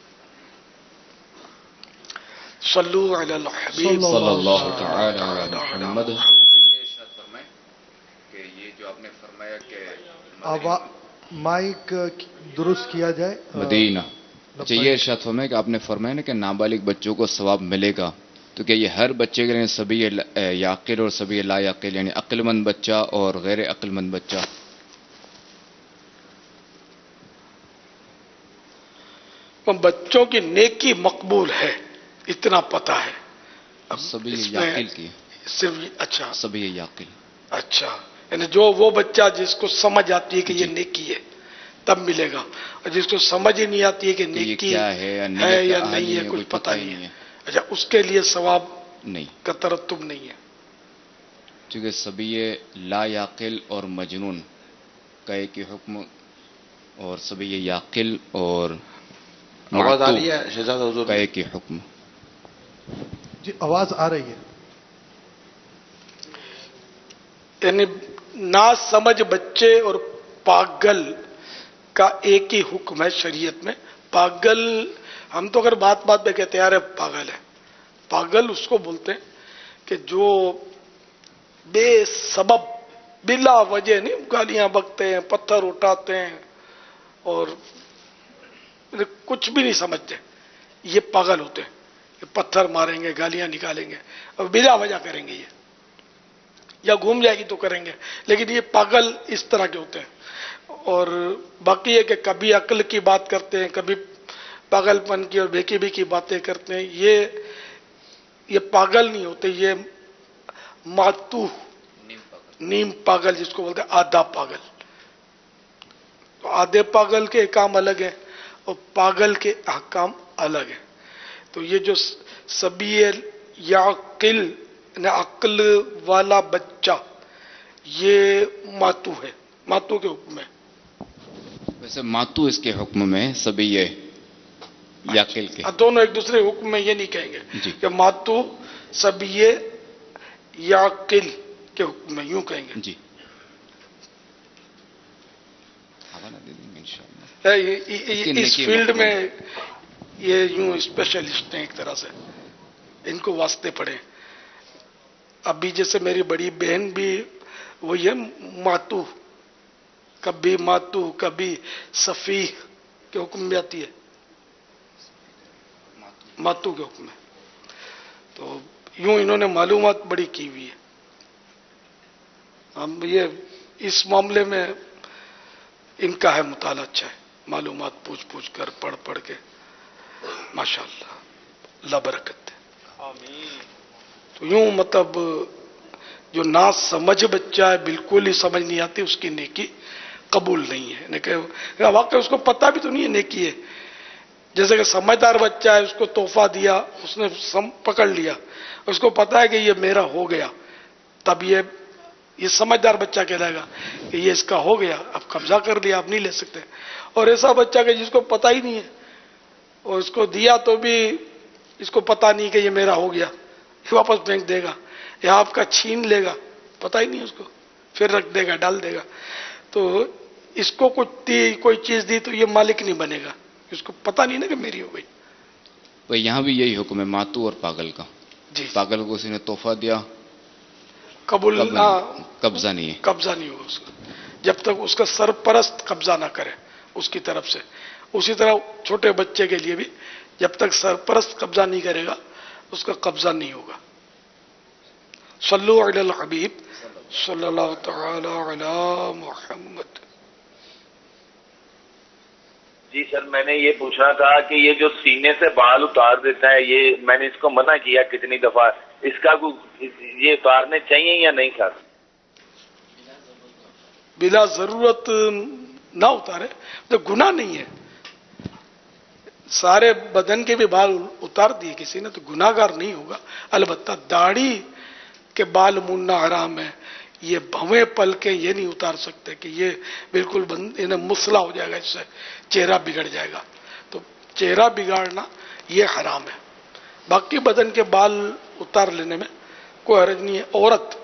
صلو علی الحبیب صلی اللہ تعالی علی محمد. اچھا یہ ارشاد فرمائیں کہ یہ جو آپ نے فرمایا کہ مائک درست کیا جائے مدینہ. اچھا یہ ارشاد فرمایا کہ آپ نے فرمایا نا کہ نابالغ بچوں کو ثواب ملے گا، تو کہ یہ ہر بچے کے لیے سبھی یعقل اور سبھی لا یعقل، یعنی عقل مند بچہ اور غیر عقل مند بچہ؟ بچوں کی نیکی مقبول ہے اتنا پتا ہے. اب سبھی اس میں یعقل کی صرف اچھا سبھی یعقل. اچھا یعنی جو وہ بچہ جس کو سمجھ آتی ہے کہ یہ نیکی ہے تب ملے گا، اور جس کو سمجھ ہی نہیں آتی ہے کہ نیکی کیا ہے یا نہیں ہے کچھ پتہ نہیں ہے، اچھا اس کے لیے ثواب نہیں کا ترتب نہیں ہے. چونکہ سبھی لا یعقل اور مجنون کا ایک ہی حکم، اور سبھی یعقل اور آواز آ معتوہ رہی ہے شہزاد حضور؟ کا ایک ہی حکم. جی آواز آ رہی ہے. یعنی نا سمجھ بچے اور پاگل کا ایک ہی حکم ہے شریعت میں. پاگل ہم تو اگر بات بات پہ کہتے ہیں یار پاگل ہے، پاگل اس کو بولتے ہیں کہ جو بے سبب بلا وجہ نہیں گالیاں بکتے ہیں، پتھر اٹھاتے ہیں اور کچھ بھی نہیں سمجھتے، یہ پاگل ہوتے ہیں. یہ پتھر ماریں گے، گالیاں نکالیں گے اور بلا وجہ کریں گے، یہ یا گھوم جائے گی تو کریں گے، لیکن یہ پاگل اس طرح کے ہوتے ہیں. اور باقی ہے کہ کبھی عقل کی بات کرتے ہیں، کبھی پاگل پن کی اور بھیکی بھیکی باتیں کرتے ہیں. یہ پاگل نہیں ہوتے، یہ ماتوہ نیم پاگل جس کو بولتے ہیں، آدھا پاگل. تو آدھے پاگل کے احکام الگ ہیں اور پاگل کے احکام الگ ہیں. تو یہ جو سبی یعقل یعنی عقل والا بچہ، یہ ماتو ہے، ماتو کے حکم میں. ویسے ماتو اس کے حکم میں، سبھی یعقل کے. دونوں ایک دوسرے حکم میں یہ نہیں کہیں گے کہ ماتو سبی یعقل کے حکم میں، یوں کہیں گے. جی حوالہ دے دیں گے انشاءاللہ. اس فیلڈ میں یہ یوں اسپیشلسٹ ہیں ایک طرح سے، ان کو واسطے پڑے. ابھی جیسے میری بڑی بہن بھی وہی ہے ماتو، کبھی ماتو کبھی صفی کے حکم میں آتی ہے، ماتو کے حکم میں. تو یوں انہوں نے معلومات بڑی کی ہوئی ہے. ہم یہ اس معاملے میں ان کا ہے مطالعہ اچھا ہے، معلومات پوچھ پوچھ کر پڑھ پڑھ کے ماشاءاللہ اللہ برکت ہے. تو یوں مطلب جو نا سمجھ بچہ ہے، بالکل ہی سمجھ نہیں آتی، اس کی نیکی قبول نہیں ہے. واقعی اس کو پتہ بھی تو نہیں ہے نیکی ہے. جیسے کہ سمجھدار بچہ ہے، اس کو تحفہ دیا، اس نے پکڑ لیا، اس کو پتا ہے کہ یہ میرا ہو گیا، تب یہ سمجھدار بچہ کہلائے گا کہ یہ اس کا ہو گیا، اب قبضہ کر لیا، اب نہیں لے سکتے. اور ایسا بچہ کہ جس کو پتا ہی نہیں ہے اور اس کو دیا تو بھی اس کو پتا نہیں کہ یہ میرا ہو گیا، یہ واپس پھینک دے گا یا آپ کا چھین لے گا، پتا ہی نہیں اس کو، پھر رکھ دے گا، ڈال دے گا. تو اس کو کچھ دی، کوئی چیز دی تو یہ مالک نہیں بنے گا، اس کو پتا نہیں نا کہ میری ہو گئی. یہاں بھی یہی حکم ہے ماتو اور پاگل کا. جی پاگل کو کسی نے تحفہ دیا، قبول قبضہ نہیں ہے، قبضہ نہیں ہوگا اس کا جب تک اس کا سرپرست قبضہ نہ کرے اس کی طرف سے. اسی طرح چھوٹے بچے کے لیے بھی جب تک سرپرست قبضہ نہیں کرے گا اس کا قبضہ نہیں ہوگا. صلو علی الحبیب صلی اللہ تعالی علی محمد. جی سر، میں نے یہ پوچھنا تھا کہ یہ جو سینے سے بال اتار دیتا ہے، یہ میں نے اس کو منع کیا کتنی دفعہ، اس کا یہ اتارنے چاہیے یا نہیں سر؟ بلا ضرورت نہ اتارے تو گناہ نہیں ہے. سارے بدن کے بھی بال اتار دیے کسی نے تو گناہ گار نہیں ہوگا. البتہ داڑھی کے بال موننا حرام ہے. یہ بھویں پل کے یہ نہیں اتار سکتے کہ یہ بالکل انہیں مسئلہ ہو جائے گا، اس سے چہرہ بگڑ جائے گا. تو چہرہ بگاڑنا یہ حرام ہے. باقی بدن کے بال اتار لینے میں کوئی حرج نہیں ہے. عورت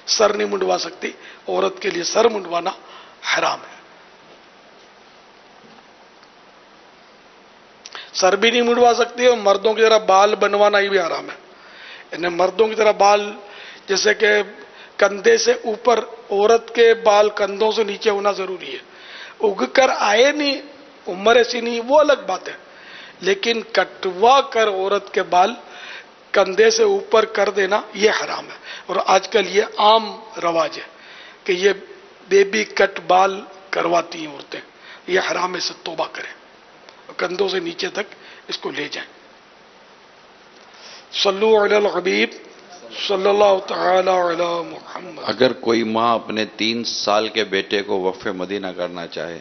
سر نہیں منڈوا سکتی، عورت کے لیے سر منڈوانا حرام ہے. سر بھی نہیں منڈوا سکتی اور مردوں کی طرح بال بنوانا ہی بھی حرام ہے. یعنی مردوں کی طرح بال جیسے کہ کندھے سے اوپر، عورت کے بال کندھوں سے نیچے ہونا ضروری ہے. اگ کر آئے نہیں، عمر ایسی نہیں، وہ الگ بات ہے. لیکن کٹوا کر عورت کے بال کندھے سے اوپر کر دینا یہ حرام ہے. اور آج کل یہ عام رواج ہے کہ یہ بیبی کٹ بال کرواتی ہیں عورتیں. یہ حرام ہے، سے توبہ کریں، کندھوں سے نیچے تک اس کو لے جائیں. صلو علی الحبیب صلی اللہ تعالی علی محمد. اگر کوئی ماں اپنے 3 سال کے بیٹے کو وقف مدینہ کرنا چاہے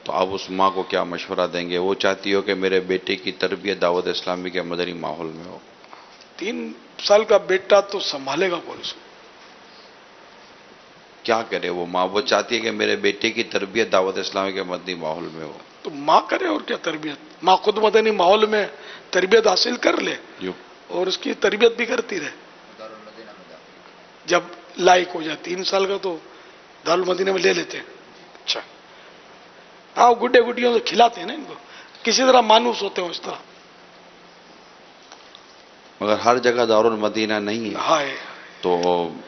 تو آپ اس ماں کو کیا مشورہ دیں گے؟ وہ چاہتی ہو کہ میرے بیٹے کی تربیت دعوت اسلامی کے مدنی ماحول میں ہو. 3 سال کا بیٹا تو سنبھالے گا کون اس کو؟ کیا کرے وہ ماں؟ وہ چاہتی ہے کہ میرے بیٹے کی تربیت دعوت اسلامی کے مدنی ماحول میں ہو. تو ماں کرے اور کیا تربیت؟ ماں خود مدنی ماحول میں تربیت حاصل کر لے اور اس کی تربیت بھی کرتی رہے. جب لائق ہو جائے 3 سال کا تو دارالمدینہ میں لے لیتے ہیں. اچھا ہاں گڈے گڈیوں سے کھلاتے ہیں نا ان کو، کسی طرح مانوس ہوتے ہیں اس طرح. مگر ہر جگہ دارالمدینہ نہیں ہے. ہاں تو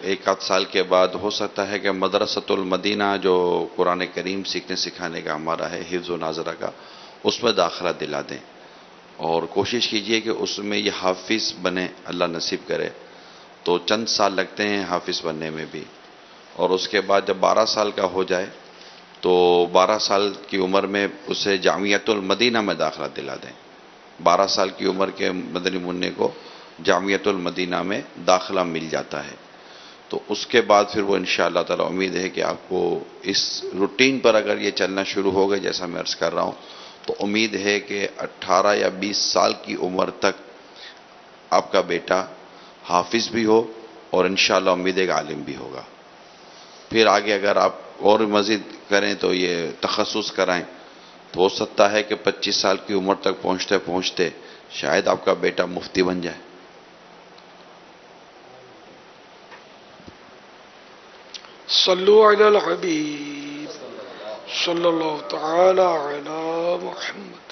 1 آدھ سال کے بعد ہو سکتا ہے کہ مدرسۃ المدینہ جو قرآن کریم سیکھنے سکھانے کا ہمارا ہے، حفظ و ناظرہ کا، اس میں داخلہ دلا دیں اور کوشش کیجئے کہ اس میں یہ حافظ بنے، اللہ نصیب کرے. تو چند سال لگتے ہیں حافظ بننے میں بھی، اور اس کے بعد جب 12 سال کا ہو جائے تو 12 سال کی عمر میں اسے جامعۃ المدینہ میں داخلہ دلا دیں. 12 سال کی عمر کے مدنی منع کو جامعۃ المدینہ میں داخلہ مل جاتا ہے. تو اس کے بعد پھر وہ انشاءاللہ تعالی امید ہے کہ آپ کو اس روٹین پر اگر یہ چلنا شروع ہو گئے جیسا میں عرض کر رہا ہوں، تو امید ہے کہ 18 یا 20 سال کی عمر تک آپ کا بیٹا حافظ بھی ہو اور انشاءاللہ امید ایک عالم بھی ہوگا. پھر آگے اگر آپ اور مزید کریں تو یہ تخصص کرائیں تو ہو سکتا ہے کہ 25 سال کی عمر تک پہنچتے پہنچتے شاید آپ کا بیٹا مفتی بن جائے. صلو علی الحبیب صلی اللہ تعالی علی محمد.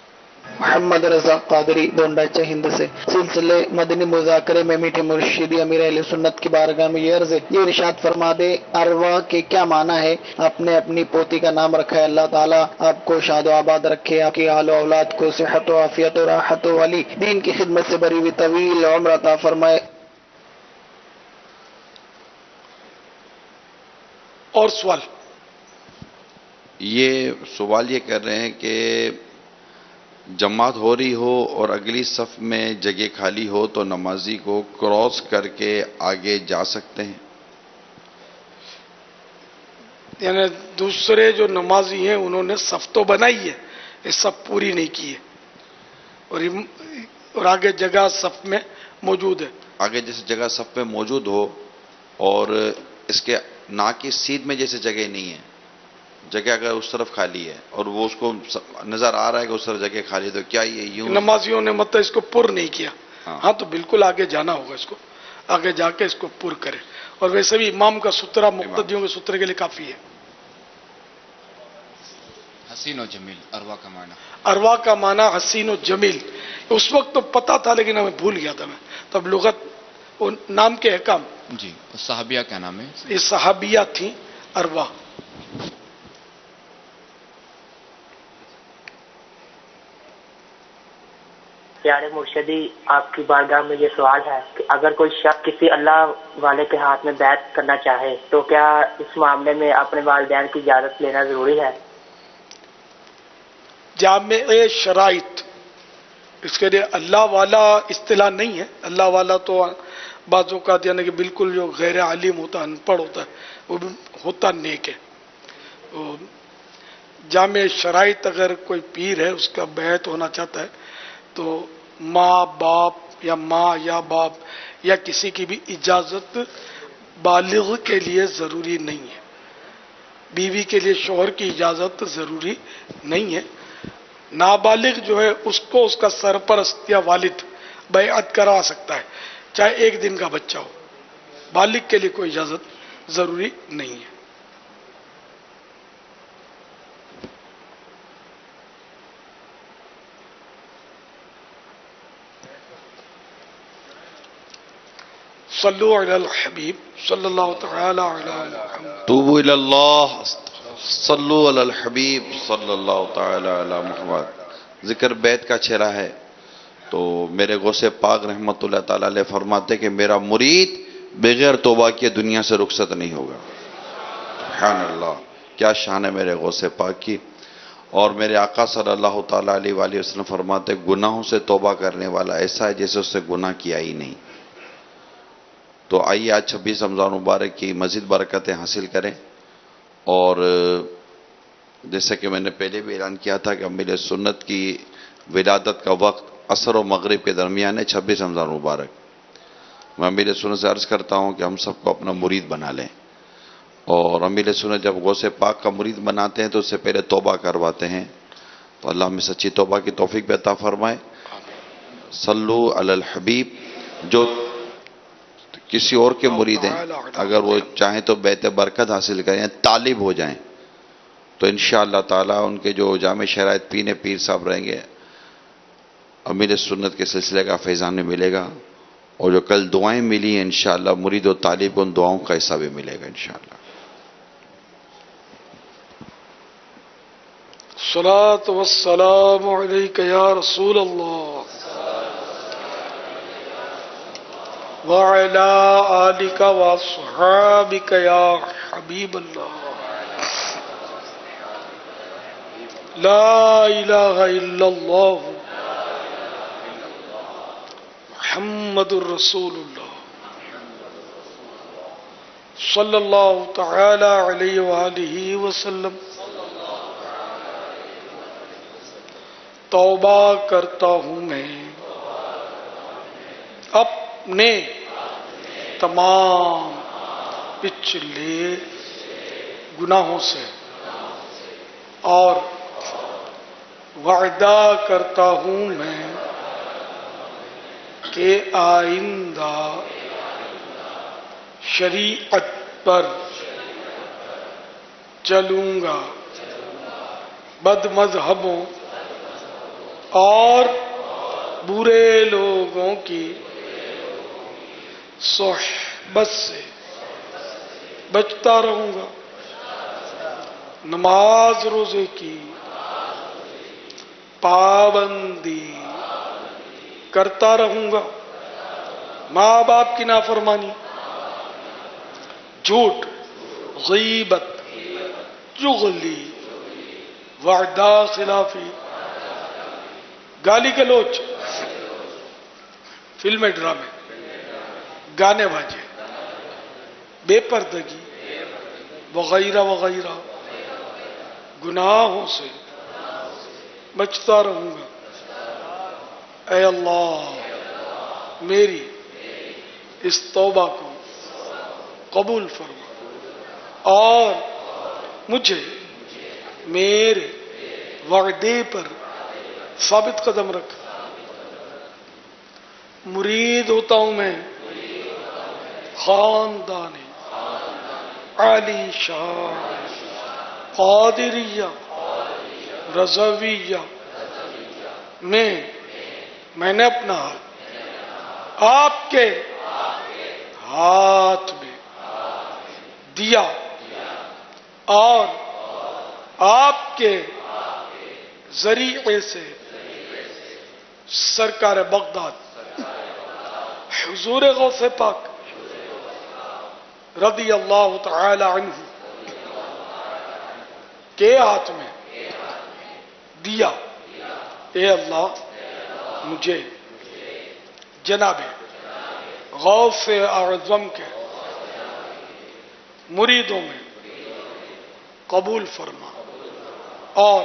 محمد رضا قادری دونڈاچہ ہند سے. سلسلے مدنی مذاکرے میں میٹھے مرشدی امیر اہل سنت کی بارگاہ میں یہ عرض ہے، یہ ارشاد فرما دے ارواح کے کیا معنی ہے؟ آپ نے اپنی پوتی کا نام رکھا ہے. اللہ تعالیٰ آپ کو شاد و آباد رکھے، آپ کی آل و اولاد کو صحت و عافیت و راحت و علی دین کی خدمت سے بری ہوئی طویل عمر عطا فرمائے. اور سوال یہ کر رہے ہیں کہ جماعت ہو رہی ہو اور اگلی صف میں جگہ خالی ہو تو نمازی کو کراس کر کے آگے جا سکتے ہیں؟ یعنی دوسرے جو نمازی ہیں انہوں نے صف تو بنائی ہے، یہ صف پوری نہیں کی ہے اور آگے جگہ صف میں موجود ہے. آگے جیسے جگہ صف میں موجود ہو اور اس کے ناک کی سیدھ میں جیسے جگہ نہیں ہے، جگہ اگر اس طرف خالی ہے اور وہ اس کو نظر آ رہا ہے کہ اس طرف جگہ خالی ہے، تو کیا یہ یوں نمازیوں نے مطلب اس کو پر نہیں کیا؟ ہاں تو بالکل آگے جانا ہوگا، اس کو آگے جا کے اس کو پر کرے. اور ویسے بھی امام کا سترہ مقتدیوں کے سترے کے لیے کافی ہے. حسین و جمیل اروا کا معنی؟ اروا کا معنی حسین و جمیل. اس وقت تو پتا تھا لیکن ہمیں بھول گیا تھا میں. تب لغت نام کے احکام. جی صحابیہ کیا نام ہے؟ یہ صحابیہ تھیں اروا. پیارے مرشدی آپ کی بارگاہ میں یہ سوال ہے کہ اگر کوئی شخص کسی اللہ والے کے ہاتھ میں بیعت کرنا چاہے تو کیا اس معاملے میں اپنے والدین کی اجازت لینا ضروری ہے؟ جامع شرائط اس کے لیے اللہ والا اصطلاح نہیں ہے. اللہ والا تو بعض اوقات یعنی کہ بالکل جو غیر عالم ہوتا ہے، ان پڑھ ہوتا ہے، وہ بھی ہوتا نیک ہے. جامع شرائط اگر کوئی پیر ہے اس کا بیعت ہونا چاہتا ہے تو ماں باپ یا ماں یا باپ یا کسی کی بھی اجازت بالغ کے لیے ضروری نہیں ہے. بیوی کے لیے شوہر کی اجازت ضروری نہیں ہے. نابالغ جو ہے اس کو اس کا سرپرست یا والد بیعت کرا سکتا ہے، چاہے 1 دن کا بچہ ہو. بالغ کے لیے کوئی اجازت ضروری نہیں ہے. صلو علی الحبیب صلی اللہ تعالی علی محمد. توبوا الی اللہ صلو علی الحبیب صلی اللہ تعالی علی محمد. ذکر بیت کا چہرہ ہے تو میرے غوث پاک رحمت اللہ تعالی علیہ فرماتے کہ میرا مرید بغیر توبہ کے دنیا سے رخصت نہیں ہوگا. سبحان اللہ، کیا شان ہے میرے غوث پاک کی. اور میرے آقا صلی اللہ تعالیٰ علیہ وآلہ وسلم فرماتے گناہوں سے توبہ کرنے والا ایسا ہے جیسے اس نے گناہ کیا ہی نہیں۔ تو آئیے آج 26 رمضان مبارک کی مزید برکتیں حاصل کریں، اور جیسا کہ میں نے پہلے بھی اعلان کیا تھا کہ امیر سنت کی ولادت کا وقت عصر و مغرب کے درمیان ہے 26 رمضان مبارک۔ میں امیر سنت سے عرض کرتا ہوں کہ ہم سب کو اپنا مرید بنا لیں، اور امیر سنت جب غوث پاک کا مرید بناتے ہیں تو اس سے پہلے توبہ کرواتے ہیں، تو اللہ ہمیں سچی توبہ کی توفیق بھی عطا فرمائے۔ صلو علی الحبیب۔ جو کسی اور کے مرید ہیں اگر وہ چاہیں تو بیت برکت حاصل کریں، طالب ہو جائیں، تو انشاءاللہ تعالی ان کے جو جامع شرائط پیر صاحب رہیں گے امیر سنت کے سلسلے کا فیضان میں ملے گا، اور جو کل دعائیں ملی ہیں انشاءاللہ مرید و طالب ان دعاؤں کا حصہ بھی ملے گا انشاءاللہ۔ الصلاۃ والسلام علیک یا رسول اللہ وعلی آلک واصحابک یا حبیب اللہ، لا الہ الا اللہ محمد الرسول اللہ صلی اللہ تعالی علیہ وآلہ وسلم۔ توبہ کرتا ہوں میں اپنے تمام پچھلے گناہوں سے، اور وعدہ کرتا ہوں میں کہ آئندہ شریعت پر چلوں گا، بد مذہبوں اور برے لوگوں کی صحبت سے بچتا رہوں گا، نماز روزے کی پابندی کرتا رہوں گا، ماں باپ کی نافرمانی، جھوٹ، غیبت، چغلی، وعدہ خلافی، گالی گلوچ، فلمیں ڈرامے، گانے باجے، بے پردگی وغیرہ وغیرہ گناہوں سے بچتا رہوں گا۔ اے اللہ میری اس توبہ کو قبول فرما اور مجھے میرے وعدے پر ثابت قدم رکھ۔ مرید ہوتا ہوں میں خاندان عالی شان قادریہ رضویہ میں نے اپنا ہاتھ آپ کے ہاتھ میں دیا اور آپ کے ذریعے سے سرکار بغداد حضور غوث پاک رضی اللہ تعالی عنہ کے ہاتھ میں دیا۔ اے اللہ مجھے جناب غوث اعظم کے مریدوں میں قبول فرما، اور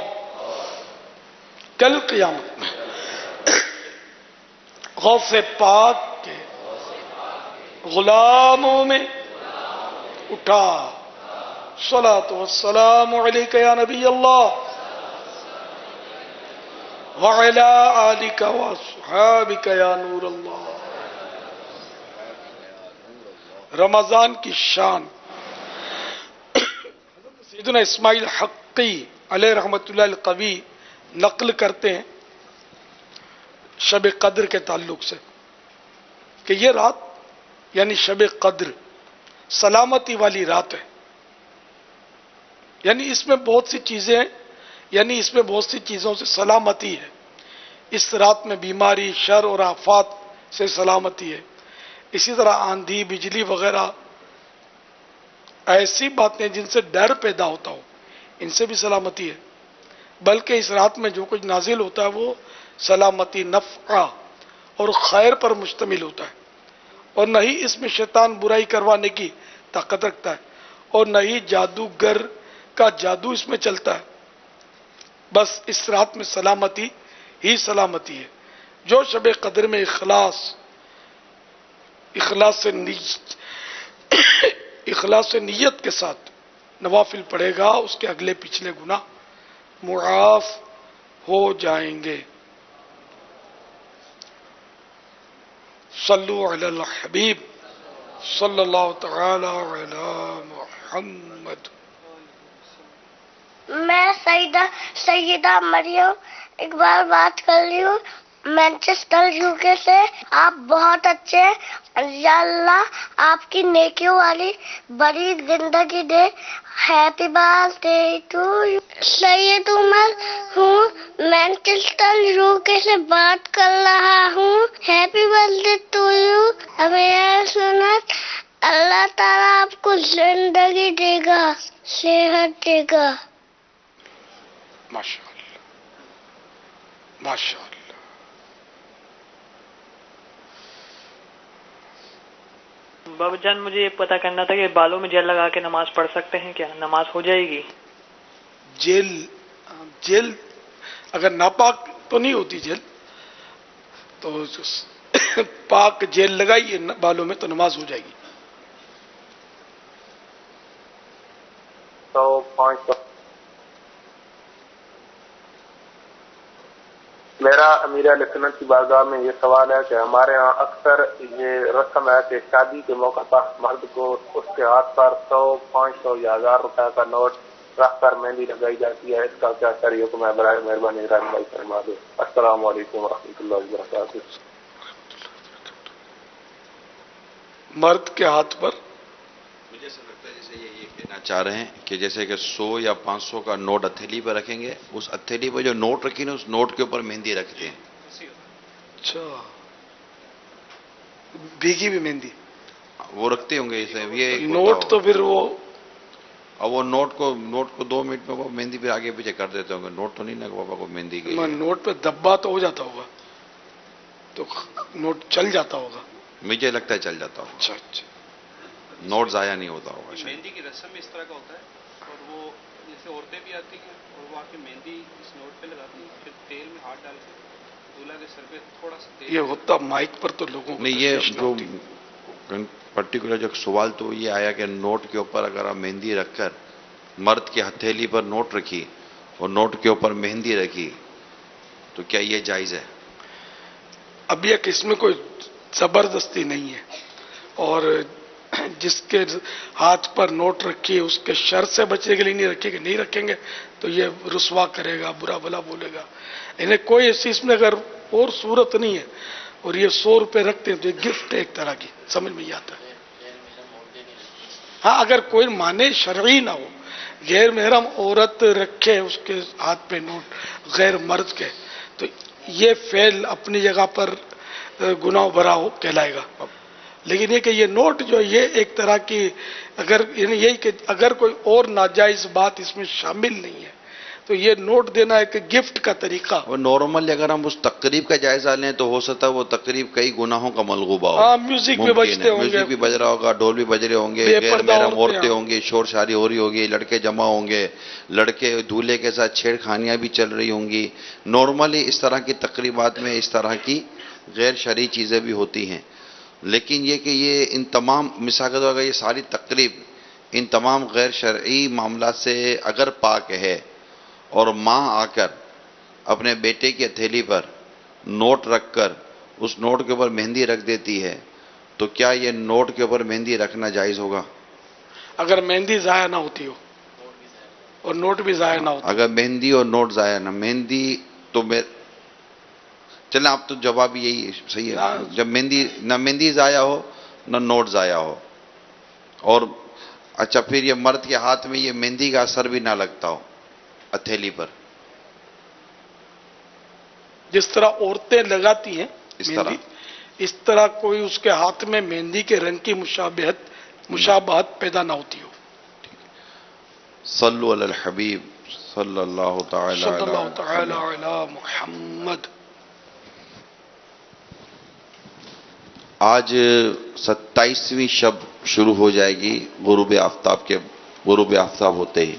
کل قیامت میں غوث پاک کے غلاموں میں اٹھا۔ صلاۃ والسلام علیک یا نبی اللہ وعلی آلک واصحابک یا نور اللہ۔ رمضان کی شان سیدنا اسماعیل حقی علیہ رحمت اللہ القوی نقل کرتے ہیں شب قدر کے تعلق سے کہ یہ رات یعنی شب قدر سلامتی والی رات ہے، یعنی اس میں بہت سی چیزیں ہیں، یعنی اس میں بہت سی چیزوں سے سلامتی ہے۔ اس رات میں بیماری، شر اور آفات سے سلامتی ہے۔ اسی طرح آندھی، بجلی وغیرہ ایسی باتیں جن سے ڈر پیدا ہوتا ہو ان سے بھی سلامتی ہے۔ بلکہ اس رات میں جو کچھ نازل ہوتا ہے وہ سلامتی، نفع اور خیر پر مشتمل ہوتا ہے، اور نہ ہی اس میں شیطان برائی کروانے کی طاقت رکھتا ہے، اور نہ ہی جادوگر کا جادو اس میں چلتا ہے۔ بس اس رات میں سلامتی ہی سلامتی ہے۔ جو شب قدر میں اخلاص سے نیت کے ساتھ نوافل پڑھے گا، اس کے اگلے پچھلے گناہ معاف ہو جائیں گے۔ صلو علی الحبیب صلی اللہ تعالی علی محمد۔ میں سیدہ مریم اقبال بات کر رہی ہوں مینچسٹر یوکے سے۔ آپ بہت اچھے ہیں، یا اللہ آپ کی نیکیوں والی بڑی زندگی دے۔ ہیپی برتھ ڈے ٹو یو۔ سید عمر ہوں، مینچسٹر یوکے سے بات کر رہا ہوں۔ ہیپی برتھ ڈے ٹو یو۔ امیر سنت، اللہ تعالیٰ آپ کو زندگی دے گا، صحت دے گا۔ ماشاء اللہ ماشاء اللہ۔ بابا جان مجھے یہ پتہ کرنا تھا کہ بالوں میں جیل لگا کے نماز پڑھ سکتے ہیں کیا؟ نماز ہو جائے گی؟ جیل اگر ناپاک تو نہیں ہوتی جیل، تو پاک جیل لگائیے بالوں میں تو نماز ہو جائے گی۔ 105 میرا امیر اہل سنت کی بارگاہ میں یہ سوال ہے کہ ہمارے ہاں اکثر یہ رسم ہے کہ شادی کے موقع پر مرد کو اس کے ہاتھ پر 100، 500 یا 1000 روپے کا نوٹ رکھ کر مہندی لگائی جاتی ہے۔ اس کا کیا شرعی حکم ہے؟ برائے مہربانی رہنمائی فرما دیں۔ السلام علیکم ورحمۃ اللہ وبرکاتہ۔ مرد کے ہاتھ پر مجھے ایسا لگتا ہے جیسے یہ کہنا چاہ رہے ہیں کہ جیسے کہ 100 یا 500 کا نوٹ ہتھیلی پہ رکھیں گے، اس ہتھیلی پہ جو نوٹ رکھی نا اس نوٹ کے اوپر مہندی رکھتے ہیں۔ اچھا، بھیگی بھی مہندی وہ رکھتے ہوں گے یہ نوٹ تو پھر وہ، اور وہ نوٹ کو 2 منٹ میں وہ مہندی پہ آگے پیچھے کر دیتے ہوں گے۔ نوٹ تو نہیں نا بابا کو مہندی کی نوٹ پہ دبا تو ہو جاتا ہوگا، تو نوٹ چل جاتا ہوگا، مجھے لگتا ہے چل جاتا ہوگا۔ اچھا اچھا، نوٹ ضائع نہیں ہوتا ہوگا۔ مہندی کی رسم اس طرح کا ہوتا ہے، اور وہ جیسے عورتیں بھی آتی ہیں اور وہ آ کے مہندی اس نوٹ پہ لگاتی ہیں، پھر تیل میں ہاتھ ڈال کے دولہا کے سر پہ تھوڑا سا تیل۔ یہ ہوتا مائک پر تو لوگوں کو نہیں، یہ جو پرٹیکولر جو سوال تو یہ آیا کہ نوٹ کے اوپر اگر آپ مہندی رکھ کر مرد کی ہتھیلی پر نوٹ رکھی اور نوٹ کے اوپر مہندی رکھی تو کیا یہ جائز ہے؟ اب یہ کہ اس میں کوئی زبردستی نہیں ہے، اور جس کے ہاتھ پر نوٹ رکھی اس کے شر سے بچنے کے لیے نہیں رکھے گا، نہیں رکھیں گے تو یہ رسوا کرے گا، برا بھلا بولے گا۔ انہیں کوئی ایسی اس میں اگر اور صورت نہیں ہے، اور یہ 100 روپے رکھتے ہیں تو یہ گفٹ ہے ایک طرح کی، سمجھ میں یہ آتا ہے۔ ہاں، اگر کوئی معنی شرعی نہ ہو، غیر محرم عورت رکھے اس کے ہاتھ پہ نوٹ غیر مرد کے، تو یہ فعل اپنی جگہ پر گناہ بھرا ہو کہلائے گا۔ لیکن یہ کہ یہ نوٹ جو یہ ایک طرح کی، اگر یہی کہ اگر کوئی اور ناجائز بات اس میں شامل نہیں ہے تو یہ نوٹ دینا ایک گفٹ کا طریقہ۔ وہ نارملی اگر ہم اس تقریب کا جائزہ لیں تو ہو سکتا ہے وہ تقریب کئی گناہوں کا ملغوبہ ہو۔ ہاں، میوزک بھی بجتے ہوں گے، میوزک بھی بج رہا ہوگا، ڈھول بھی بج رہے ہوں گے، غیر محرم عورتیں ہوں گی، شور شاری ہو رہی ہوگی، لڑکے جمع ہوں گے، لڑکے دولہے کے ساتھ چھیڑ خانیاں بھی چل رہی ہوں گی۔ نارملی اس طرح کی تقریبات میں اس طرح کی غیر شرعی چیزیں بھی ہوتی ہیں، لیکن یہ کہ یہ ان تمام مثال کے طور پر یہ ساری تقریب ان تمام غیر شرعی معاملات سے اگر پاک ہے، اور ماں آ کر اپنے بیٹے کی ہتھیلی پر نوٹ رکھ کر اس نوٹ کے اوپر مہندی رکھ دیتی ہے تو کیا یہ نوٹ کے اوپر مہندی رکھنا جائز ہوگا؟ اگر مہندی ضائع نہ ہوتی ہو اور نوٹ بھی ضائع نہ ہوتا، اگر مہندی اور نوٹ ضائع نہ، مہندی تو چلیں آپ تو جواب یہی صحیح ہے، جب مہندی ضائع ہو نہ نوٹ ضائع ہو، اور اچھا پھر یہ مرد کے ہاتھ میں یہ مہندی کا اثر بھی نہ لگتا ہو ہتھیلی پر، جس طرح عورتیں لگاتی ہیں اس طرح کوئی اس کے ہاتھ میں مہندی کے رنگ کی مشابہت پیدا نہ ہوتی ہو۔ صلو علی الحبیب صلی اللہ تعالی صلی اللہ علی تعالی محمد۔ علی محمد۔ آج 27ویں شب شروع ہو جائے گی غروب آفتاب ہوتے ہی،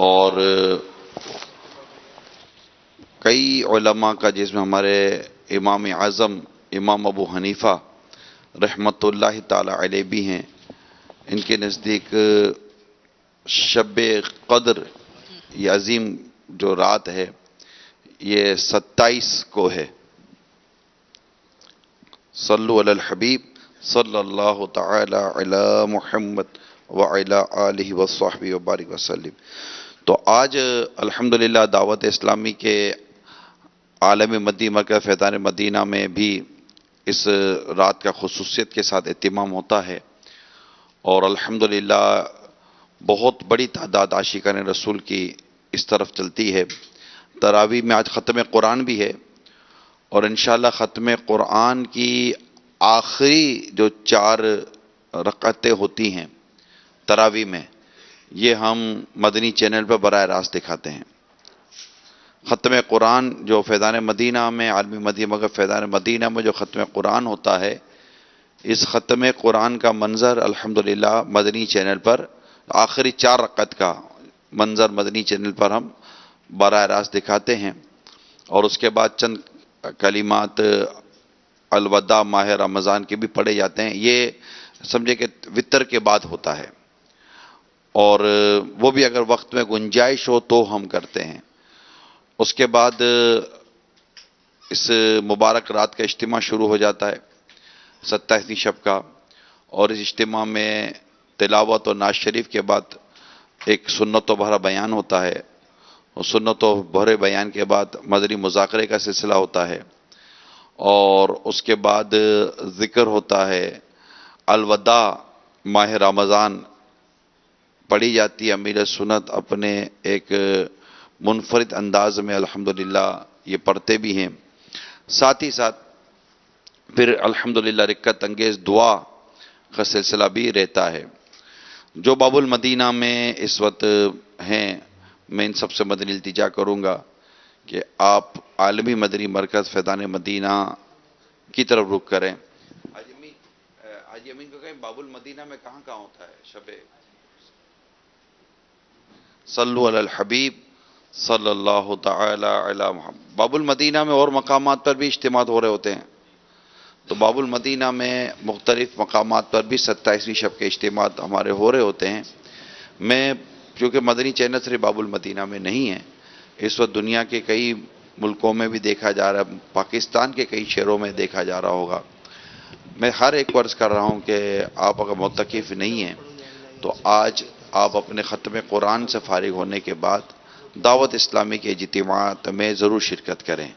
اور کئی علماء کا، جس میں ہمارے امام اعظم امام ابو حنیفہ رحمت اللہ تعالی علیہ بھی ہیں، ان کے نزدیک شب قدر یہ عظیم جو رات ہے یہ 27 کو ہے۔ صلو علی الحبیب صلی اللہ تعالی علی محمد وعلی آلہ وصحبہ وبارک وسلم۔ تو آج الحمدللہ دعوت اسلامی کے عالم مدی مرکز فیضان مدینہ میں بھی اس رات کا خصوصیت کے ساتھ اہتمام ہوتا ہے، اور الحمدللہ بہت بڑی تعداد عاشقان رسول کی اس طرف چلتی ہے۔ تراویح میں آج ختم قرآن بھی ہے، اور انشاءاللہ ختم قرآن کی آخری جو 4 رکعتیں ہوتی ہیں تراویح میں، یہ ہم مدنی چینل پر براہ راست دکھاتے ہیں۔ ختم قرآن جو فیضان مدینہ میں، عالمی مدی مگر فیضان مدینہ میں جو ختم قرآن ہوتا ہے، اس ختم قرآن کا منظر الحمدللہ مدنی چینل پر آخری 4 رکعت کا منظر مدنی چینل پر ہم براہ راست دکھاتے ہیں، اور اس کے بعد چند کلمات الوداع ماہ رمضان کے بھی پڑھے جاتے ہیں۔ یہ سمجھے کہ وتر کے بعد ہوتا ہے، اور وہ بھی اگر وقت میں گنجائش ہو تو ہم کرتے ہیں۔ اس کے بعد اس مبارک رات کا اجتماع شروع ہو جاتا ہے 27ویں شب کا، اور اس اجتماع میں تلاوت اور نعت شریف کے بعد ایک سنت و بھرا بیان ہوتا ہے، اور سنت و بھرے بیان کے بعد مدنی مذاکرے کا سلسلہ ہوتا ہے، اور اس کے بعد ذکر ہوتا ہے، الوداع ماہ رمضان پڑھی جاتی ہے۔ امیر سنت اپنے ایک منفرد انداز میں الحمدللہ یہ پڑھتے بھی ہیں، ساتھ ہی ساتھ پھر الحمدللہ رکعت انگیز دعا کا سلسلہ بھی رہتا ہے۔ جو باب المدینہ میں اس وقت ہیں، میں ان سب سے مدنی التجا کروں گا کہ آپ عالمی مدنی مرکز فیضان مدینہ کی طرف رخ کریں۔ حاجی امین کو کہیں باب المدینہ میں کہاں کہاں ہوتا ہے شب؟ صلو علی الحبیب صلی اللہ تعالی علی محمد۔ باب المدینہ میں اور مقامات پر بھی اجتماعات ہو رہے ہوتے ہیں، تو باب المدینہ میں مختلف مقامات پر بھی 27ویں شب کے اجتماعات ہمارے ہو رہے ہوتے ہیں۔ میں چونکہ مدنی چینل صرف باب المدینہ میں نہیں ہے، اس وقت دنیا کے کئی ملکوں میں بھی دیکھا جا رہا ہے، پاکستان کے کئی شہروں میں دیکھا جا رہا ہوگا۔ میں ہر ایک عرض کر رہا ہوں کہ آپ اگر معتکف نہیں ہیں تو آج آپ اپنے ختم قرآن سے فارغ ہونے کے بعد دعوت اسلامی کے اجتماعات میں ضرور شرکت کریں،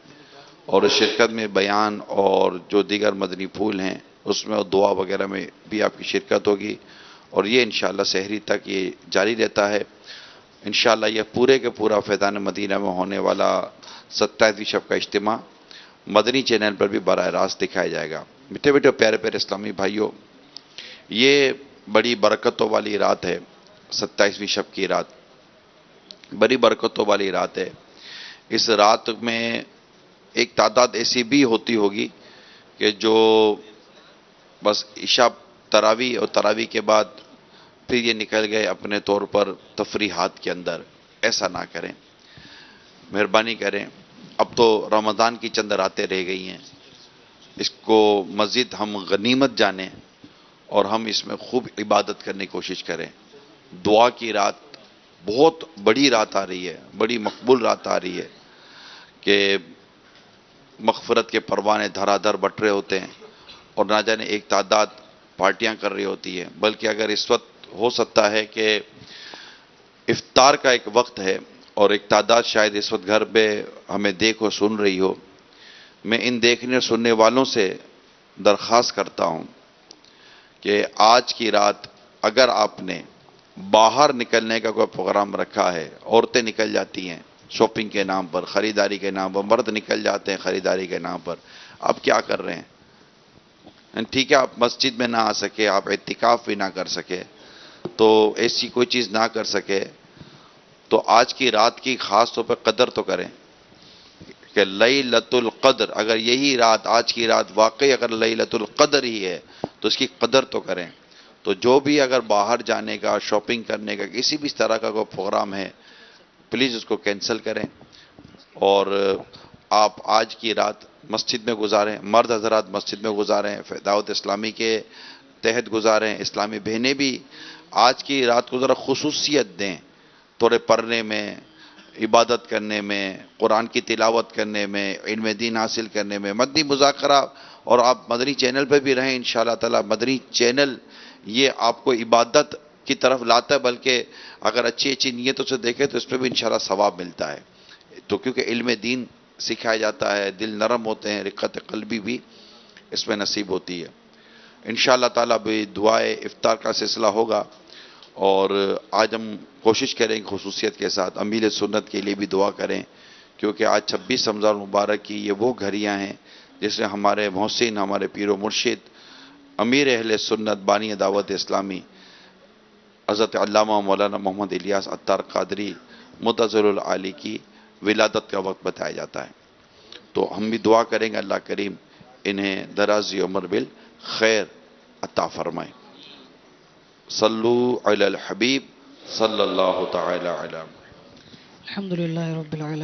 اور اس شرکت میں بیان اور جو دیگر مدنی پھول ہیں اس میں اور دعا وغیرہ میں بھی آپ کی شرکت ہوگی، اور یہ انشاءاللہ سحری تک یہ جاری رہتا ہے۔ انشاءاللہ یہ پورے کے پورا فیضان مدینہ میں ہونے والا 27ویں شب کا اجتماع مدنی چینل پر بھی براہ راست دکھایا جائے گا۔ میٹھے میٹھے پیارے پیارے اسلامی بھائیوں، یہ بڑی برکتوں والی رات ہے، 27ویں شب کی رات بڑی برکتوں والی رات ہے۔ اس رات میں ایک تعداد ایسی بھی ہوتی ہوگی کہ جو بس عشاء تراویح اور تراویح کے بعد پھر یہ نکل گئے اپنے طور پر تفریحات کے اندر۔ ایسا نہ کریں، مہربانی کریں۔ اب تو رمضان کی چند راتیں رہ گئی ہیں، اس کو مزید ہم غنیمت جانیں اور ہم اس میں خوب عبادت کرنے کی کوشش کریں۔ دعا کی رات بہت بڑی رات آ رہی ہے، بڑی مقبول رات آ رہی ہے کہ مغفرت کے پروانے دھرا دھر بٹ رہے ہوتے ہیں، اور نہ جانے ایک تعداد پارٹیاں کر رہی ہوتی ہے، بلکہ اگر اس وقت ہو سکتا ہے کہ افطار کا ایک وقت ہے اور ایک تعداد شاید اس وقت گھر پہ ہمیں دیکھ اور سن رہی ہو، میں ان دیکھنے اور سننے والوں سے درخواست کرتا ہوں کہ آج کی رات اگر آپ نے باہر نکلنے کا کوئی پروگرام رکھا ہے، عورتیں نکل جاتی ہیں شاپنگ کے نام پر، خریداری کے نام پر، مرد نکل جاتے ہیں خریداری کے نام پر، آپ کیا کر رہے ہیں؟ ٹھیک ہے، آپ مسجد میں نہ آ سکے، آپ اعتکاف بھی نہ کر سکے، تو ایسی کوئی چیز نہ کر سکے تو آج کی رات کی خاص طور پہ قدر تو کریں کہ لیلۃ القدر، اگر یہی رات، آج کی رات واقعی اگر لیلۃ القدر ہی ہے تو اس کی قدر تو کریں. تو جو بھی اگر باہر جانے کا، شاپنگ کرنے کا، کسی بھی طرح کا کوئی پروگرام ہے، پلیز اس کو کینسل کریں اور آپ آج کی رات مسجد میں گزاریں. مرد حضرات مسجد میں گزاریں، دعوت اسلامی کے تحت گزاریں. اسلامی بہنیں بھی آج کی رات کو ذرا خصوصیت دیں، تھوڑے پڑھنے میں، عبادت کرنے میں، قرآن کی تلاوت کرنے میں، علم دین حاصل کرنے میں، مدنی مذاکرہ. اور آپ مدنی چینل پہ بھی رہیں انشاءاللہ تعالی. مدنی چینل یہ آپ کو عبادت کی طرف لاتا ہے، بلکہ اگر اچھی اچھی نیتوں سے دیکھیں تو اس پہ بھی انشاءاللہ ثواب ملتا ہے. تو کیونکہ علم دین سکھایا جاتا ہے، دل نرم ہوتے ہیں، رقت قلبی بھی اس میں نصیب ہوتی ہے. انشاءاللہ تعالی بھی دعائے افطار کا سلسلہ ہوگا اور آج ہم کوشش کریں خصوصیت کے ساتھ امیر سنت کے لیے بھی دعا کریں، کیونکہ آج 26 رمضان مبارک کی یہ وہ گھڑیاں ہیں جس میں ہمارے محسن، ہمارے پیر و مرشد، امیر اہل سنت، بانی دعوت اسلامی حضرت علامہ مولانا محمد الیاس عطار قادری متضر العالی کی ولادت کا وقت بتایا جاتا ہے. تو ہم بھی دعا کریں گے اللہ کریم انہیں درازی عمر بالخیر عطا فرمائے. صلو علی الحبیب صلی اللہ تعالی علی. الحمدللہ رب العالمین.